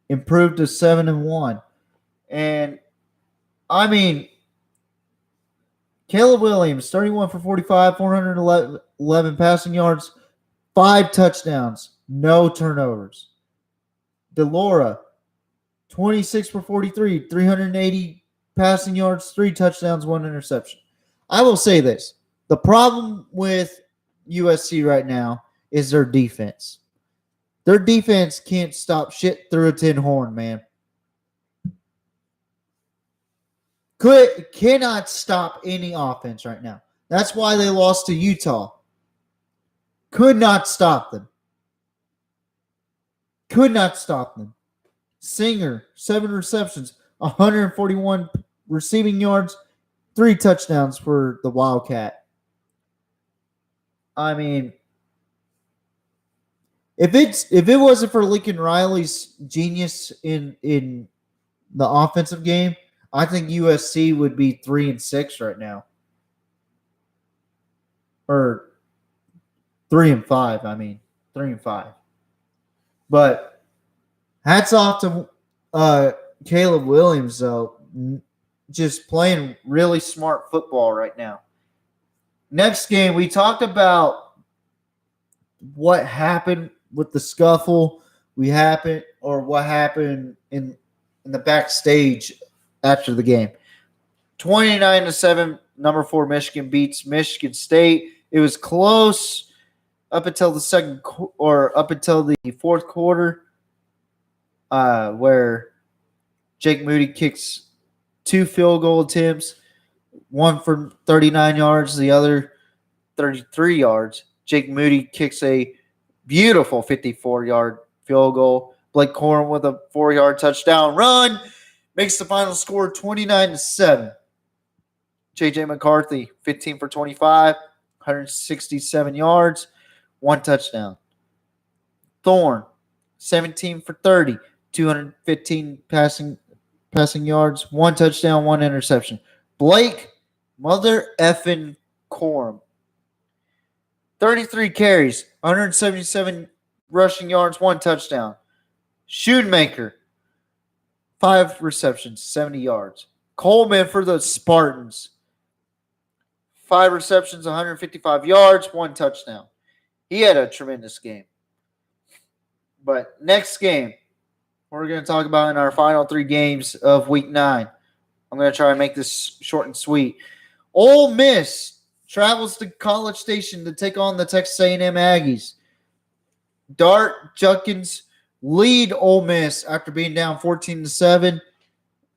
improved to 7-1. And I mean, Caleb Williams, 31 for 45, 411 passing yards, 5 touchdowns, no turnovers. DeLora, 26 for 43, 380 passing yards, 3 touchdowns, 1 interception. I will say this. The problem with USC right now is their defense. Their defense can't stop shit through a tin horn, man. Cannot stop any offense right now. That's why they lost to Utah. Could not stop them. Singer, 7 receptions, 141 receiving yards, 3 touchdowns for the Wildcat. I mean, if it wasn't for Lincoln Riley's genius in the offensive game, I think USC would be 3-6 right now. Or 3-5, I mean. 3-5. But hats off to Caleb Williams, though. Just playing really smart football right now. Next game, we talked about what happened with the scuffle. What happened in the backstage after the game. 29-7, number 4 Michigan beats Michigan State. It was close up until the fourth quarter, where Jake Moody kicks 2 field goal attempts, one for 39 yards, the other 33 yards. Jake Moody kicks a beautiful 54-yard field goal. Blake Corum with a 4-yard touchdown run makes the final score 29-7. J.J. McCarthy, 15 for 25, 167 yards, 1 touchdown. Thorne, 17 for 30, 215 passing yards, 1 touchdown, 1 interception. Blake mother effing Corum, 33 carries, 177 rushing yards, 1 touchdown. Shoemaker, 5 receptions, 70 yards. Coleman for the Spartans, 5 receptions, 155 yards, 1 touchdown. He had a tremendous game. But next game, we're going to talk about in our final 3 games of Week 9. I'm going to try and make this short and sweet. Ole Miss travels to College Station to take on the Texas A&M Aggies. Dart Judkins lead Ole Miss after being down 14-7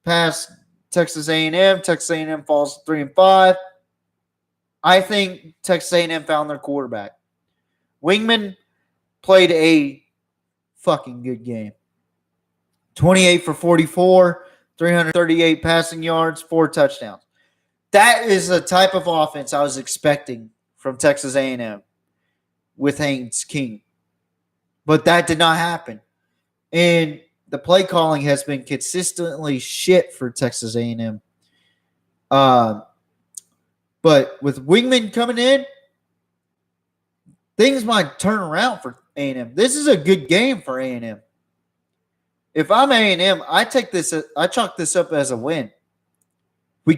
past Texas A&M. Texas A&M falls 3-5. I think Texas A&M found their quarterback. Wingman played a fucking good game. 28 for 44, 338 passing yards, 4 touchdowns. That is the type of offense I was expecting from Texas A&M with Haynes King. But that did not happen. And the play calling has been consistently shit for Texas A&M. But with Wingman coming in, things might turn around for A&M. This is a good game for A&M. If I'm A&M, I chalk this up as a win. Y'all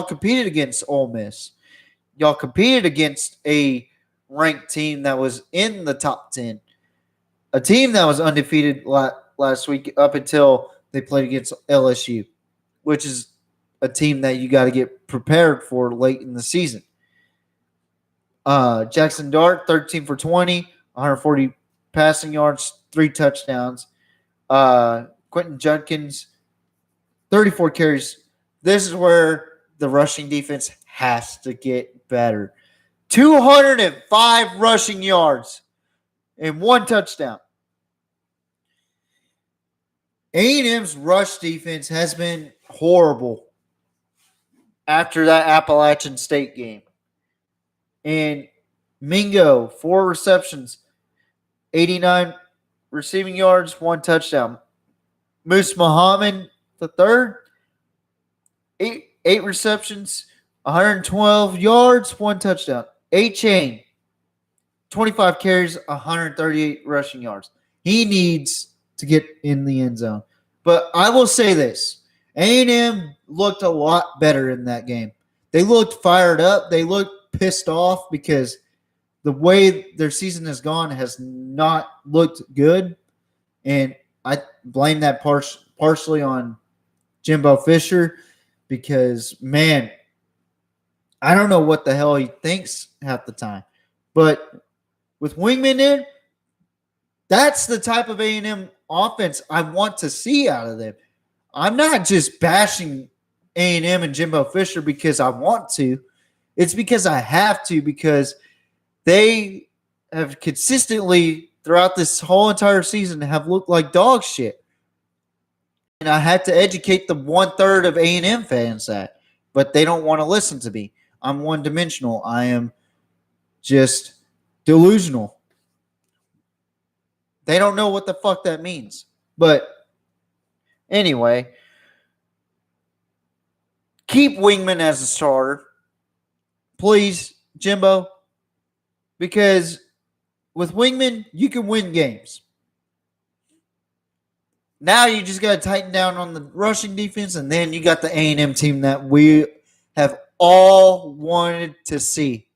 competed against Ole Miss. y'all competed against a ranked team that was in the top 10, a team that was undefeated last week up until they played against LSU, which is a team that you got to get prepared for late in the season. Jackson Dart, 13 for 20, 140 passing yards, 3 touchdowns. Quentin Judkins, 34 carries. This is where the rushing defense has to get better. 205 rushing yards and 1 touchdown. A&M's rush defense has been horrible after that Appalachian State game. And Mingo, 4 receptions, 89 receiving yards, 1 touchdown. Moose Muhammad, the third, 8 receptions, 112 yards, 1 touchdown. A-Chain, 25 carries, 138 rushing yards. He needs to get in the end zone. But I will say this. A&M looked a lot better in that game. They looked fired up. They looked pissed off because the way their season has gone has not looked good. And I blame that partially on Jimbo Fisher because, man, I don't know what the hell he thinks half the time. But with Wingman in, that's the type of A&M offense I want to see out of them. I'm not just bashing A&M and Jimbo Fisher because I want to. It's because I have to, because they have consistently throughout this whole entire season have looked like dog shit. And I had to educate the 1/3 of A&M fans that, but they don't want to listen to me. I'm one-dimensional. I am just delusional. They don't know what the fuck that means. But anyway, keep Wingman as a starter. Please, Jimbo. Because with Wingman, you can win games. Now you just got to tighten down on the rushing defense, and then you got the A&M team that we have all wanted to see.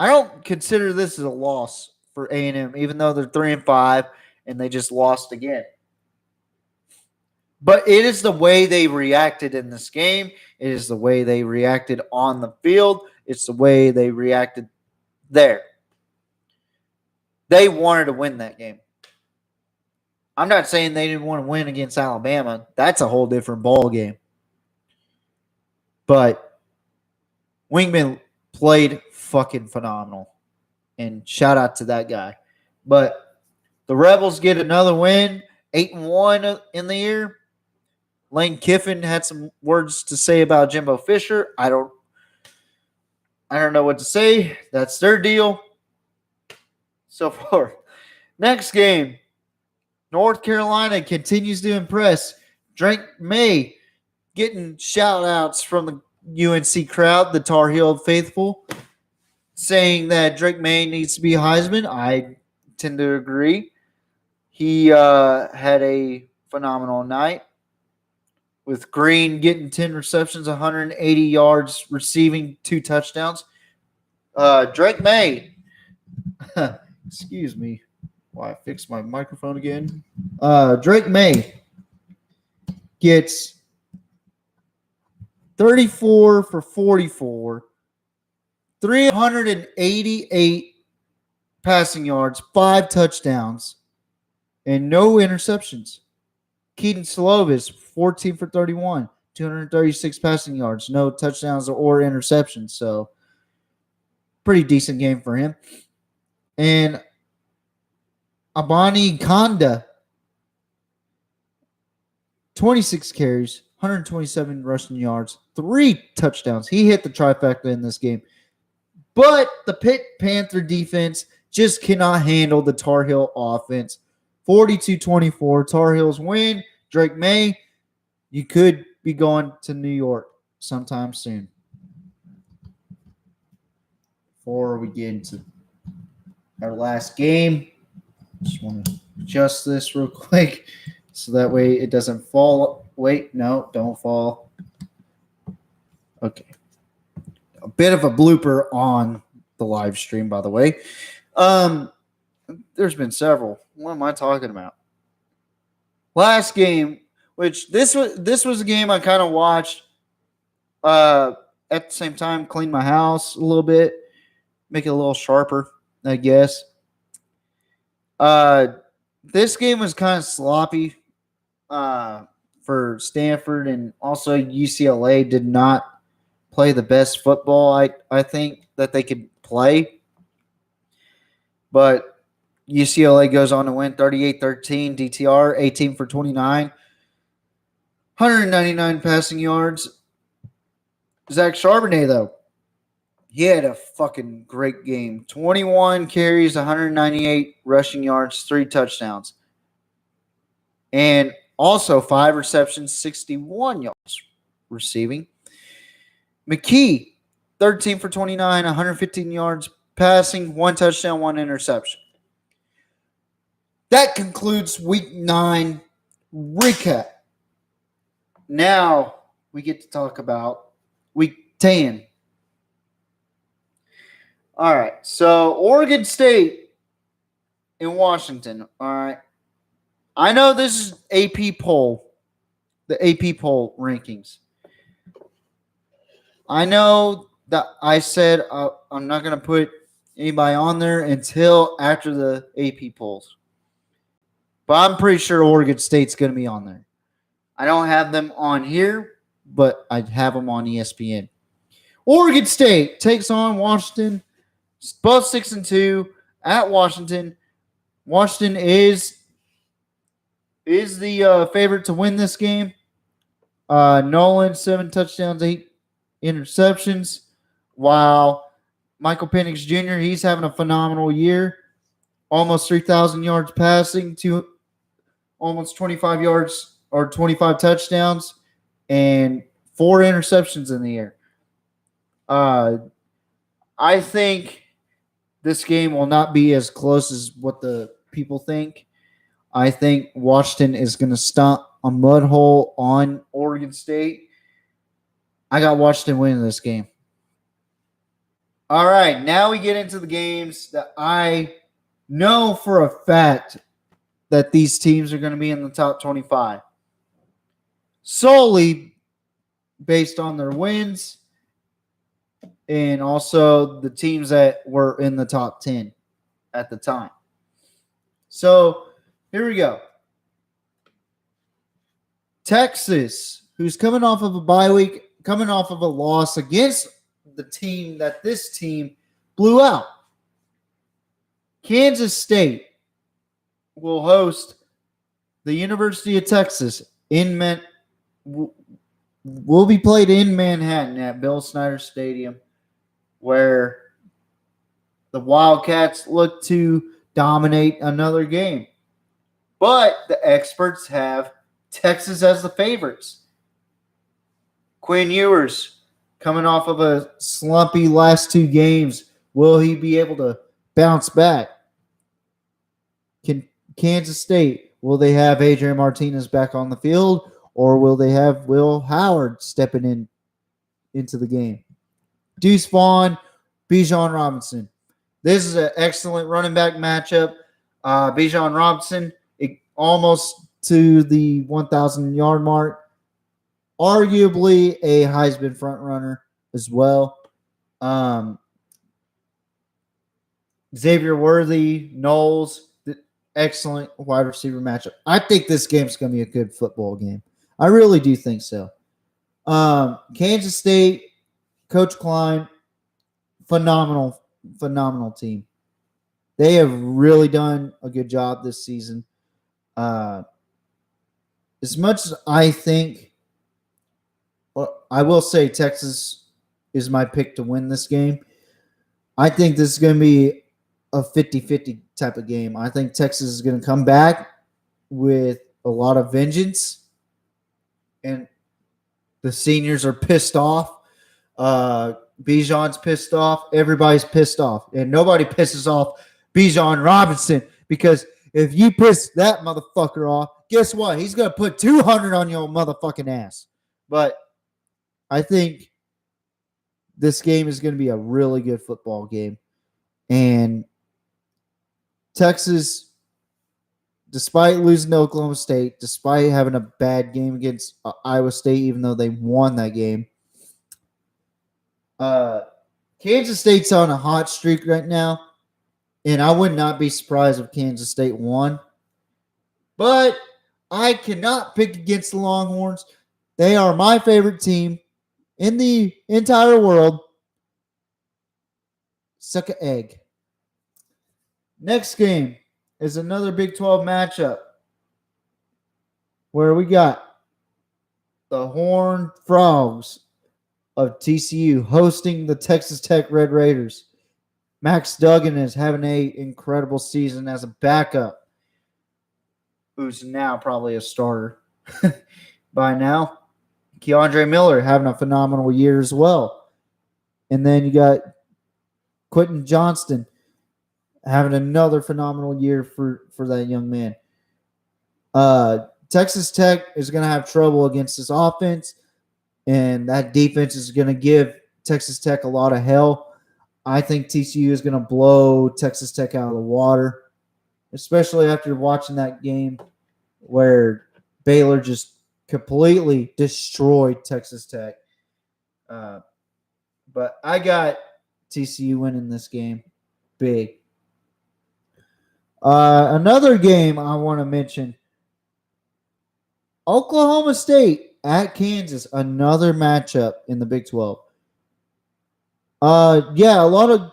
I don't consider this as a loss for A&M, even though they're 3-5 and they just lost again. But it is the way they reacted in this game. It is the way they reacted on the field. It's the way they reacted there. They wanted to win that game. I'm not saying they didn't want to win against Alabama. That's a whole different ball game. But Wingman played fucking phenomenal. And shout out to that guy. But the Rebels get another win, 8-1 in the year. Lane Kiffin had some words to say about Jimbo Fisher. I don't know what to say. That's their deal. So far. Next game. North Carolina continues to impress. Drake May getting shout-outs from the UNC crowd, the Tar Heel faithful, saying that Drake May needs to be Heisman. I tend to agree. He had a phenomenal night, with Green getting 10 receptions, 180 yards, receiving 2 touchdowns. Drake May, excuse me, why I fixed my microphone again. Drake May gets 34 for 44, 388 passing yards, 5 touchdowns, and no interceptions. Keaton Slovis, 14 for 31, 236 passing yards, no touchdowns or interceptions. So, pretty decent game for him. And Abani Kanda, 26 carries, 127 rushing yards, 3 touchdowns. He hit the trifecta in this game. But the Pitt Panther defense just cannot handle the Tar Heel offense. 42-24, Tar Heels win. Drake May, you could be going to New York sometime soon. Before we get into our last game, just want to adjust this real quick so that way it doesn't fall. Wait, no, don't fall. Okay. A bit of a blooper on the live stream, by the way. There's been several. What am I talking about? Last game, which this was a game I kind of watched at the same time, clean my house a little bit, make it a little sharper, I guess. This game was kind of sloppy for Stanford, and also UCLA did not play the best football I think that they could play. But UCLA goes on to win 38-13, DTR 18 for 29, 199 passing yards. Zach Charbonnet, though, he had a fucking great game. 21 carries, 198 rushing yards, 3 touchdowns. And also 5 receptions, 61 yards receiving. McKee, 13 for 29, 115 yards passing, 1 touchdown, 1 interception. That concludes Week 9 recap. Now we get to talk about Week 10. All right, so Oregon State in Washington. All right, I know this is AP poll, the AP poll rankings. I know that I said I'm not going to put anybody on there until after the AP polls. But I'm pretty sure Oregon State's going to be on there. I don't have them on here, but I have them on ESPN. Oregon State takes on Washington, both 6-2 at Washington. Washington is the favorite to win this game. Nolan, 7 touchdowns, 8 interceptions. While Michael Penix Jr., he's having a phenomenal year. Almost 3,000 yards passing, to almost 25 yards or 25 touchdowns, and 4 interceptions in the year. I think this game will not be as close as what the people think. I think Washington is going to stomp a mud hole on Oregon State. I got Washington winning this game. All right, now we get into the games that I know for a fact that these teams are going to be in the top 25. Solely based on their wins and also the teams that were in the top 10 at the time. So, here we go. Texas, who's coming off of a bye week, coming off of a loss against the team that this team blew out. Kansas State will host the University of Texas will be played in Manhattan at Bill Snyder Stadium, where the Wildcats look to dominate another game. But the experts have Texas as the favorites. Quinn Ewers, coming off of a slumpy last 2 games, will he be able to bounce back? Kansas State, will they have Adrian Martinez back on the field, or will they have Will Howard stepping into the game? Deuce Vaughn, Bijan Robinson. This is an excellent running back matchup. Bijan Robinson, almost to the 1,000-yard mark. Arguably a Heisman front runner as well. Xavier Worthy, Knowles, excellent wide receiver matchup. I think this game's going to be a good football game. I really do think so. Kansas State, Coach Klein, phenomenal team. They have really done a good job this season. As much as I think, I will say Texas is my pick to win this game. I think this is going to be a 50-50 type of game. I think Texas is going to come back with a lot of vengeance, and the seniors are pissed off. Bijan's pissed off. Everybody's pissed off, and nobody pisses off Bijan Robinson, because if you piss that motherfucker off, guess what? He's going to put 200 on your motherfucking ass. But I think this game is going to be a really good football game. And Texas, despite losing to Oklahoma State, despite having a bad game against Iowa State, even though they won that game, Kansas State's on a hot streak right now. And I would not be surprised if Kansas State won. But I cannot pick against the Longhorns. They are my favorite team in the entire world. Suck an egg. Next game is another Big 12 matchup where we got the Horned Frogs of TCU hosting the Texas Tech Red Raiders. Max Duggan is having an incredible season as a backup, who's now probably a starter by now. Keandre Miller having a phenomenal year as well. And then you got Quentin Johnston having another phenomenal year for that young man. Texas Tech is going to have trouble against this offense, and that defense is going to give Texas Tech a lot of hell. I think TCU is going to blow Texas Tech out of the water, especially after watching that game where Baylor just completely destroyed Texas Tech. But I got TCU winning this game big. Another game I want to mention, Oklahoma State at Kansas, another matchup in the Big 12. A lot of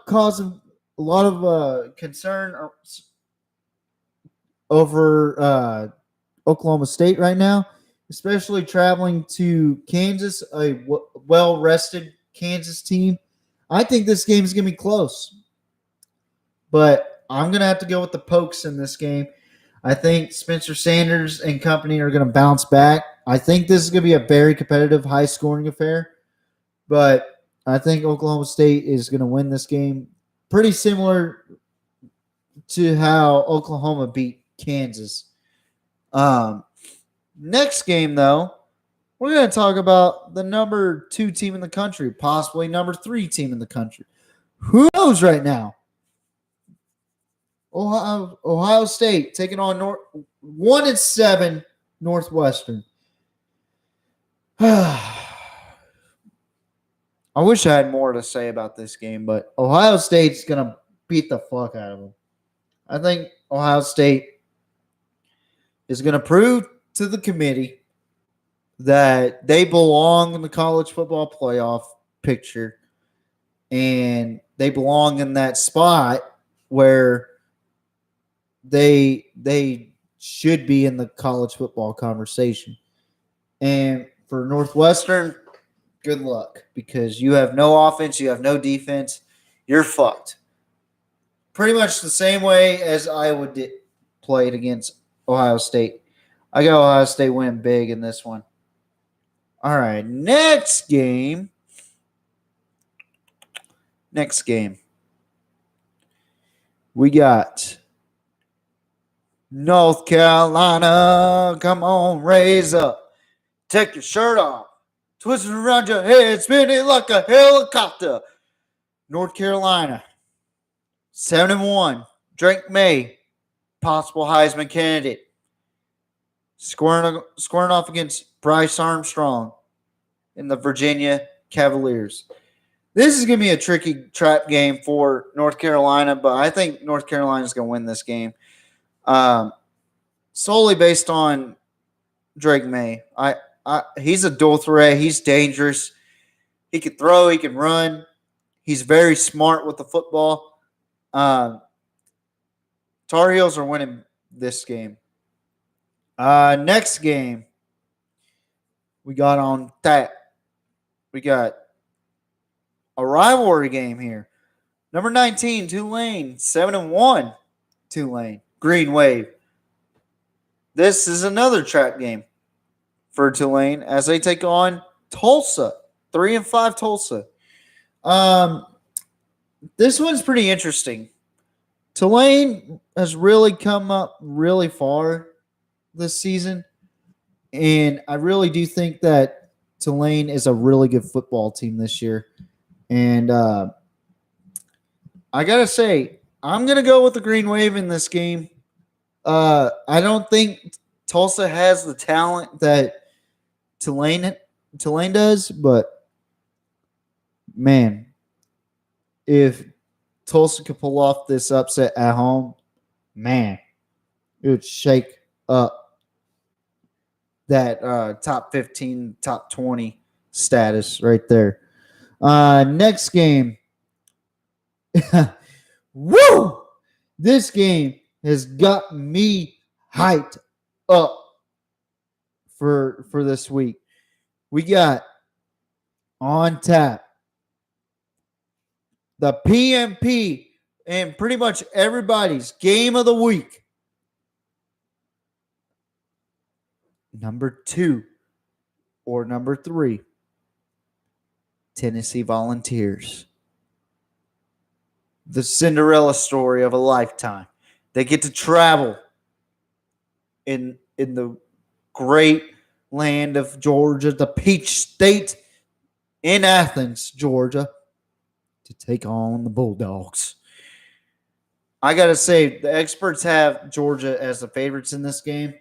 concern over Oklahoma State right now, especially traveling to Kansas, a well-rested Kansas team. I think this game is going to be close, but I'm going to have to go with the Pokes in this game. I think Spencer Sanders and company are going to bounce back. I think this is going to be a very competitive, high-scoring affair, but I think Oklahoma State is going to win this game pretty similar to how Oklahoma beat Kansas. Next game, though, we're going to talk about the number 2 team in the country, possibly number 3 team in the country. Who knows right now? Ohio State taking on 1-7 Northwestern. I wish I had more to say about this game, but Ohio State's going to beat the fuck out of them. I think Ohio State is going to prove to the committee that they belong in the college football playoff picture, and they belong in that spot where they should be in the college football conversation. And for Northwestern, good luck, because you have no offense, you have no defense, you're fucked. Pretty much the same way as Iowa played against Ohio State. I got Ohio State winning big in this one. All right, next game. We got North Carolina. Come on, raise up. Take your shirt off. Twist it around your head. Spin it like a helicopter. North Carolina. 7-1. Drake May. Possible Heisman candidate. Squaring off against Bryce Armstrong in the Virginia Cavaliers. This is going to be a tricky trap game for North Carolina, but I think North Carolina is going to win this game. Solely based on Drake May. He's a dual threat. He's dangerous. He can throw. He can run. He's very smart with the football. Tar Heels are winning this game. Next game we got on that. We got a rivalry game here. Number 19, Tulane. 7-1, Tulane. Green Wave. This is another trap game for Tulane as they take on Tulsa. 3-5 Tulsa. This one's pretty interesting. Tulane has really come up really far this season, and I really do think that Tulane is a really good football team this year. And I got to say, I'm going to go with the Green Wave in this game. I don't think Tulsa has the talent that Tulane does, but man, if Tulsa could pull off this upset at home, man, it would shake up that top 15, top 20 status right there. Next game. Woo! This game has got me hyped up for this week. We got on tap the PMP and pretty much everybody's game of the week. Number 2 or number 3, Tennessee Volunteers. The Cinderella story of a lifetime. They get to travel in the great land of Georgia, the Peach State in Athens, Georgia, to take on the Bulldogs. I got to say, the experts have Georgia as the favorites in this game.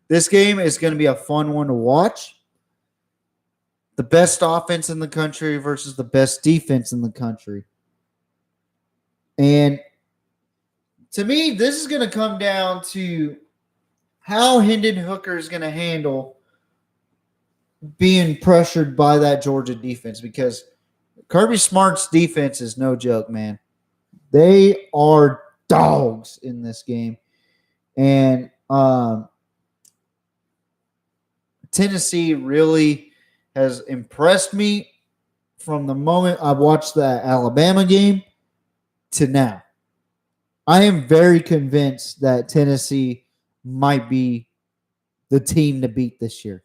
This game is going to be a fun one to watch. The best offense in the country versus the best defense in the country. And to me, this is going to come down to how Hendon Hooker is going to handle being pressured by that Georgia defense, because Kirby Smart's defense is no joke, man. They are dogs in this game. And Tennessee really has impressed me from the moment I watched that Alabama game to now. I am very convinced that Tennessee might be the team to beat this year.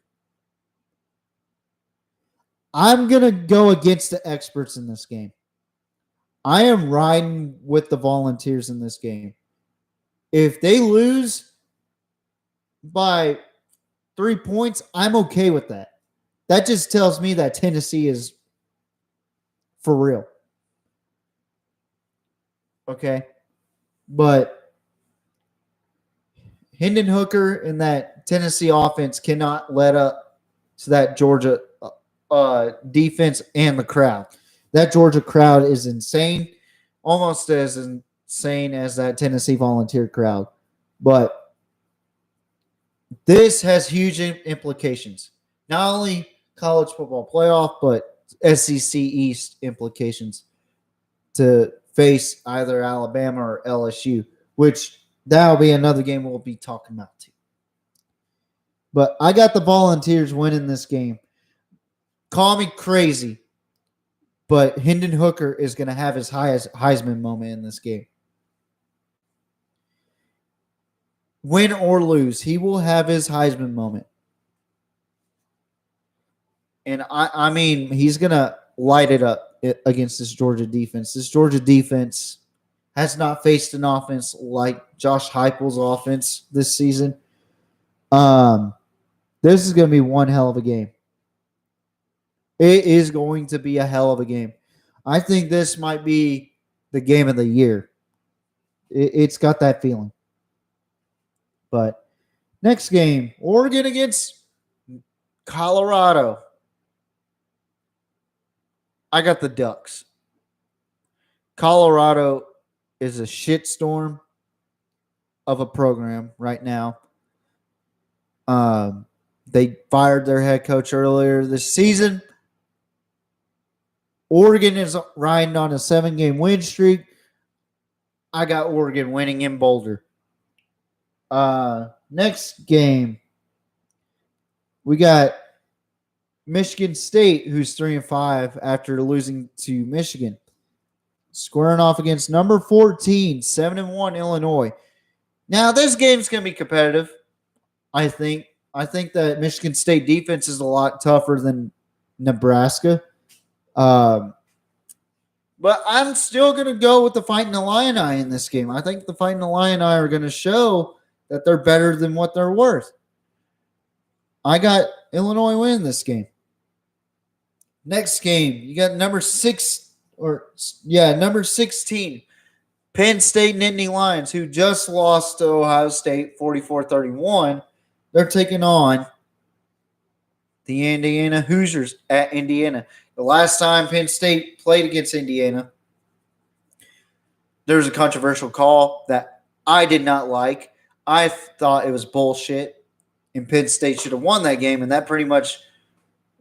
I'm going to go against the experts in this game. I am riding with the Volunteers in this game. If they lose by 3 points, I'm okay with that. That just tells me that Tennessee is for real. Okay? But Hendon Hooker and that Tennessee offense cannot let up to that Georgia defense and the crowd. That Georgia crowd is insane, almost as insane as that Tennessee Volunteer crowd. But this has huge implications. Not only college football playoff, but SEC East implications to face either Alabama or LSU, which that'll be another game we'll be talking about too. But I got the Volunteers winning this game. Call me crazy, but Hendon Hooker is going to have his highest Heisman moment in this game. Win or lose, he will have his Heisman moment. And I mean, he's going to light it up against this Georgia defense. This Georgia defense has not faced an offense like Josh Heupel's offense this season. This is going to be one hell of a game. It is going to be a hell of a game. I think this might be the game of the year. It's got that feeling. But next game, Oregon against Colorado. I got the Ducks. Colorado is a shitstorm of a program right now. They fired their head coach earlier this season. Oregon is riding on a 7-game win streak. I got Oregon winning in Boulder. Next game, we got Michigan State, who's 3-5 after losing to Michigan, squaring off against number 14, 7-1 Illinois. Now, this game's going to be competitive, I think. I think that Michigan State defense is a lot tougher than Nebraska. But I'm still going to go with the Fighting Illini in this game. I think the Fighting Illini are going to show that they're better than what they're worth. I got Illinois winning this game. Next game, you got number 16, Penn State Nittany Lions, who just lost to Ohio State 44-31. They're taking on the Indiana Hoosiers at Indiana. The last time Penn State played against Indiana, there was a controversial call that I did not like. I thought it was bullshit, and Penn State should have won that game, and that pretty much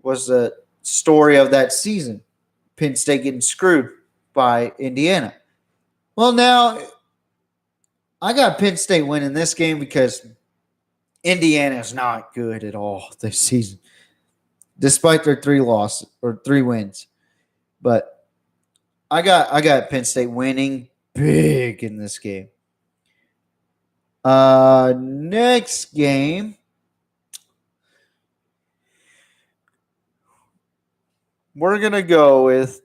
was the story of that season. Penn State getting screwed by Indiana. Well, now I got Penn State winning this game because Indiana is not good at all this season, despite their 3 wins. But I got Penn State winning big in this game. Next game, we're gonna go with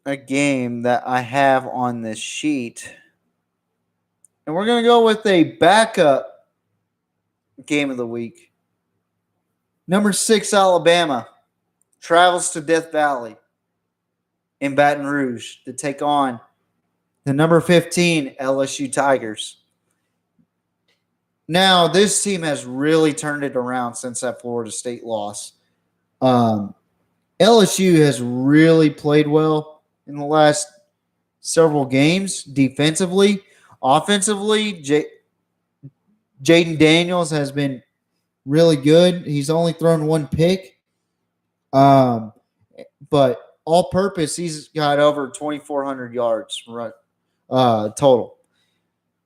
a game that I have on this sheet. And we're going to go with a backup game of the week. Number 6, Alabama travels to Death Valley in Baton Rouge to take on the number 15 LSU Tigers. Now, this team has really turned it around since that Florida State loss. LSU has really played well in the last several games defensively. Offensively, Jaden Daniels has been really good. He's only thrown 1 pick. But all purpose, he's got over 2,400 yards total.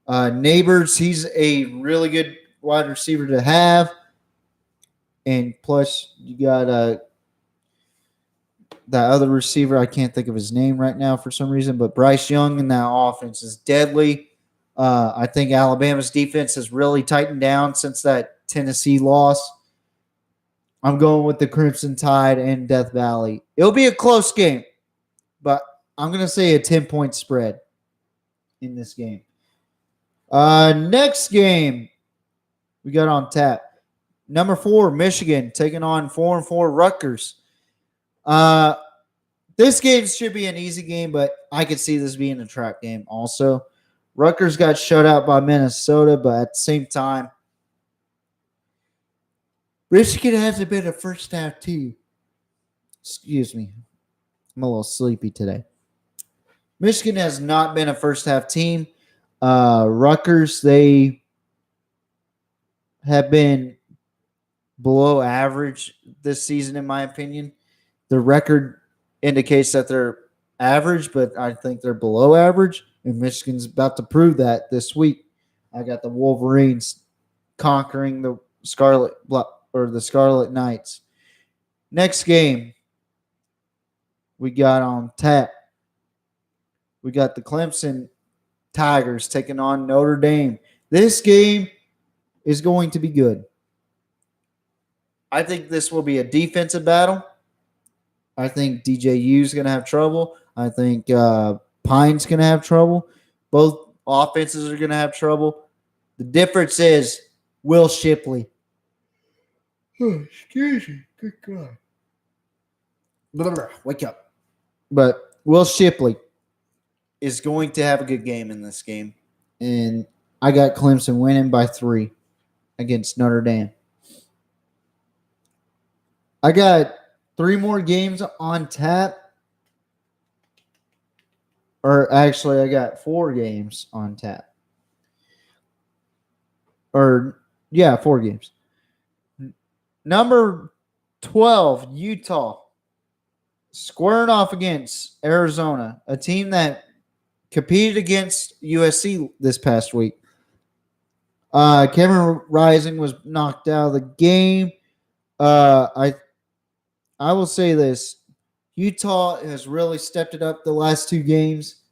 Neighbors, he's a really good wide receiver to have. And plus, you got that other receiver. I can't think of his name right now for some reason, but Bryce Young in that offense is deadly. I think Alabama's defense has really tightened down since that Tennessee loss. I'm going with the Crimson Tide and Death Valley. It'll be a close game, but I'm going to say a 10-point spread in this game. Next game we got on tap. Number 4, Michigan taking on 4-4 Rutgers. This game should be an easy game, but I could see this being a trap game also. Rutgers got shut out by Minnesota, but at the same time, Michigan hasn't been a first-half team. Excuse me. I'm a little sleepy today. Michigan has not been a first-half team. Rutgers, they have been below average this season, in my opinion. The record indicates that they're average, but I think they're below average, and Michigan's about to prove that this week. I got the Wolverines conquering the Scarlet Knights. Next game we got on tap. We got the Clemson Tigers taking on Notre Dame. This game is going to be good. I think this will be a defensive battle. I think DJU is going to have trouble. I think Pine's going to have trouble. Both offenses are going to have trouble. The difference is Will Shipley. Oh, excuse me. Good God. Wake up. But Will Shipley is going to have a good game in this game. And I got Clemson winning by 3 against Notre Dame. I got 3 more games on tap. Or actually, I got 4 games on tap. 4 games. Number 12, Utah, squaring off against Arizona, a team that competed against USC this past week. Cameron Rising was knocked out of the game. I will say this. Utah has really stepped it up the last 2 games,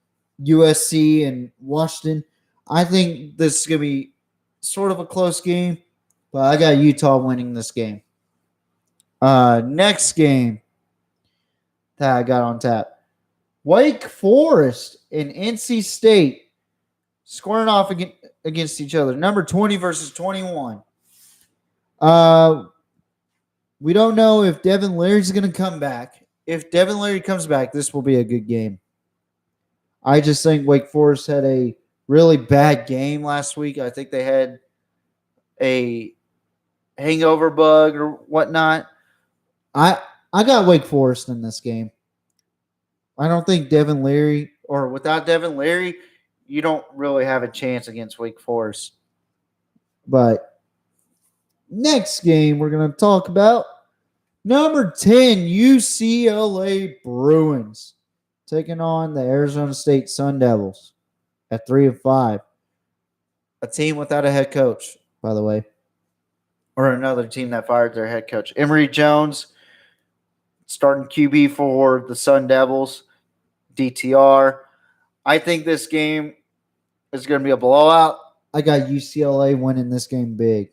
USC and Washington. I think this is going to be sort of a close game, but I got Utah winning this game. Next game that I got on tap. Wake Forest and NC State squaring off against each other. Number 20 versus 21. We don't know if Devin Leary's going to come back. If Devin Leary comes back, this will be a good game. I just think Wake Forest had a really bad game last week. I think they had a hangover bug or whatnot. I got Wake Forest in this game. I don't think Devin Leary, or without Devin Leary, you don't really have a chance against Wake Forest. But next game we're going to talk about number 10 UCLA Bruins taking on the Arizona State Sun Devils at 3-5. A team without a head coach, by the way, or another team that fired their head coach. Emory Jones starting QB for the Sun Devils, DTR. I think this game is going to be a blowout. I got UCLA winning this game big.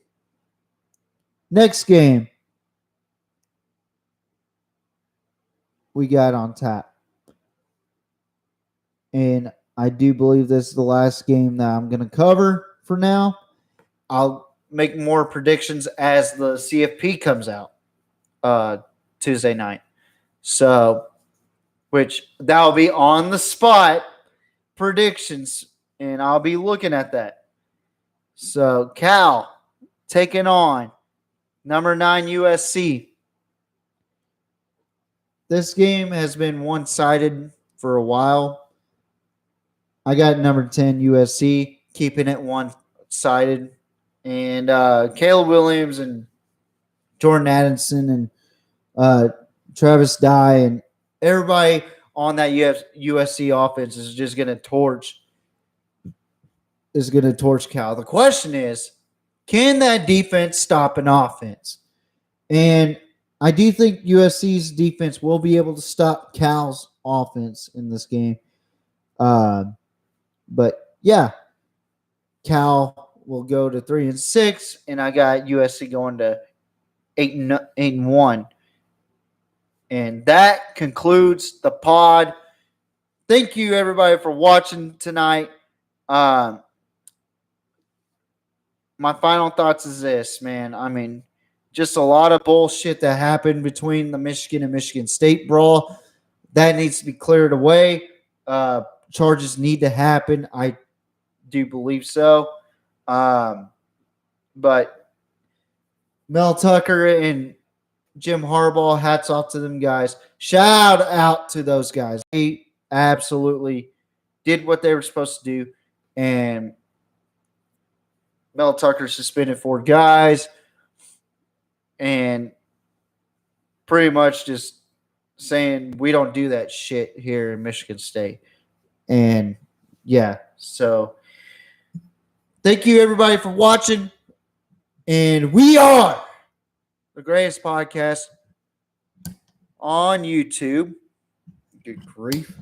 Next game we got on tap. And I do believe this is the last game that I'm going to cover for now. I'll make more predictions as the CFP comes out Tuesday night. So, which that'll be on the spot predictions, and I'll be looking at that. So, Cal taking on number 9 USC. This game has been one-sided for a while. I got number 10 USC keeping it one-sided. And Caleb Williams and Jordan Addison and Travis Dye and everybody on that USC offense is just going to torch Cal. The question is, can that defense stop an offense? And I do think USC's defense will be able to stop Cal's offense in this game. But yeah, Cal will go to 3-6, and I got USC going to 8-1. And that concludes the pod. Thank you, everybody, for watching tonight. My final thoughts is this, man. I mean, just a lot of bullshit that happened between the Michigan and Michigan State brawl. That needs to be cleared away. Charges need to happen. I do believe so. But Mel Tucker and Jim Harbaugh, hats off to them guys. Shout out to those guys. They absolutely did what they were supposed to do. And Mel Tucker suspended 4 guys and pretty much just saying we don't do that shit here in Michigan State. And yeah, so thank you everybody for watching. And we are the greatest podcast on YouTube. Good grief.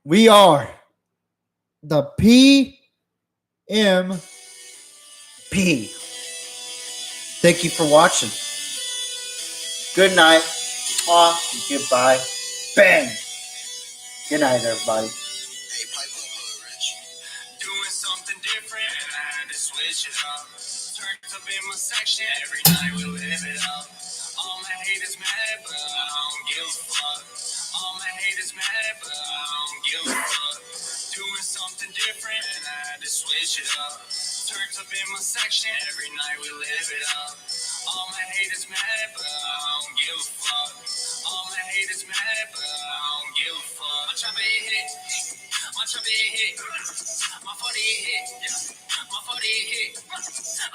We are the PMP. Thank you for watching. Good night. Goodbye. Bang. Good night, everybody. Hey, pipe up, Hood Rich. Doing something different, and I had to switch it up. Turned up in my section, every night we live it up. All my haters mad, but I don't give a fuck. All my haters mad, but I don't give a fuck. Doing something different, and I had to switch it up. Turned up in my section, every night we live it up. All my haters mad, but I don't give a fuck. All my haters mad, but I don't give a fuck. My chopper hit, my chopper hit, my 40 hit, my 40 hit. I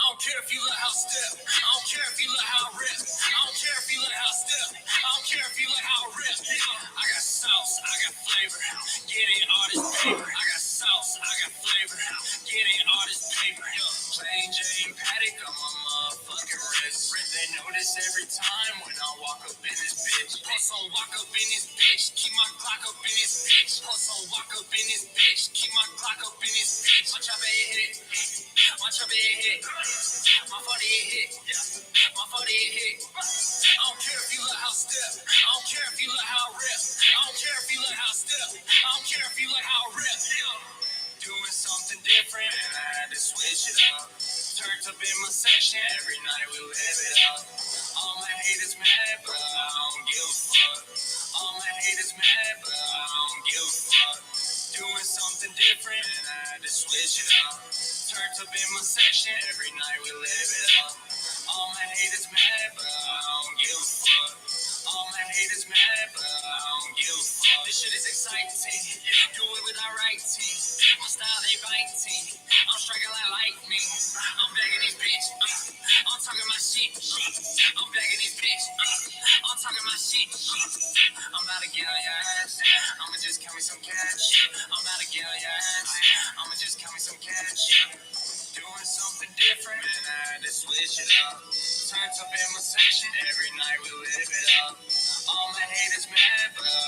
don't care if you let how step, I don't care if you let how rip, I don't care if you let how step, I don't care if you let how rip. I got sauce, I got flavor, getting all this paper. I got sauce, I got flavor, getting all this paper. Plain Jane Paddock on my motherfucking wrist. They notice every time when I walk up in this bitch. Hustle, walk up in this bitch, keep my clock up in this bitch. Hustle, walk up in this bitch, keep my clock up in this bitch. My chopper hit, my chopper hit, my 40 hit, my 40 hit. I don't care if you let how step, I don't care if you let how rip, I don't care if you let how step, I don't care if you let how rip. Doing something different, and I had to switch it up. Turns up in my section, every night we live it up. All my haters mad, but I don't give a fuck. All my haters mad, but I don't give a fuck. Doing something different, and I had to switch it up. Turns up in my section, every night we live it up. All my haters mad, but I don't give a fuck. All my haters mad, but I don't give a fuck. This shit is exciting. Do it with our right team. My style ain't biting. I'm striking like lightning. I'm begging these bitches. I'm talking my shit. I'm begging these bitches. I'm talking my shit. I'm about to get on your ass. I'ma just count me some cash. I'm about to get on your ass. I'ma just count me some cash. Doing something different, and I had to switch it up. Turns up in my section, every night we live it up. All my haters mad, but I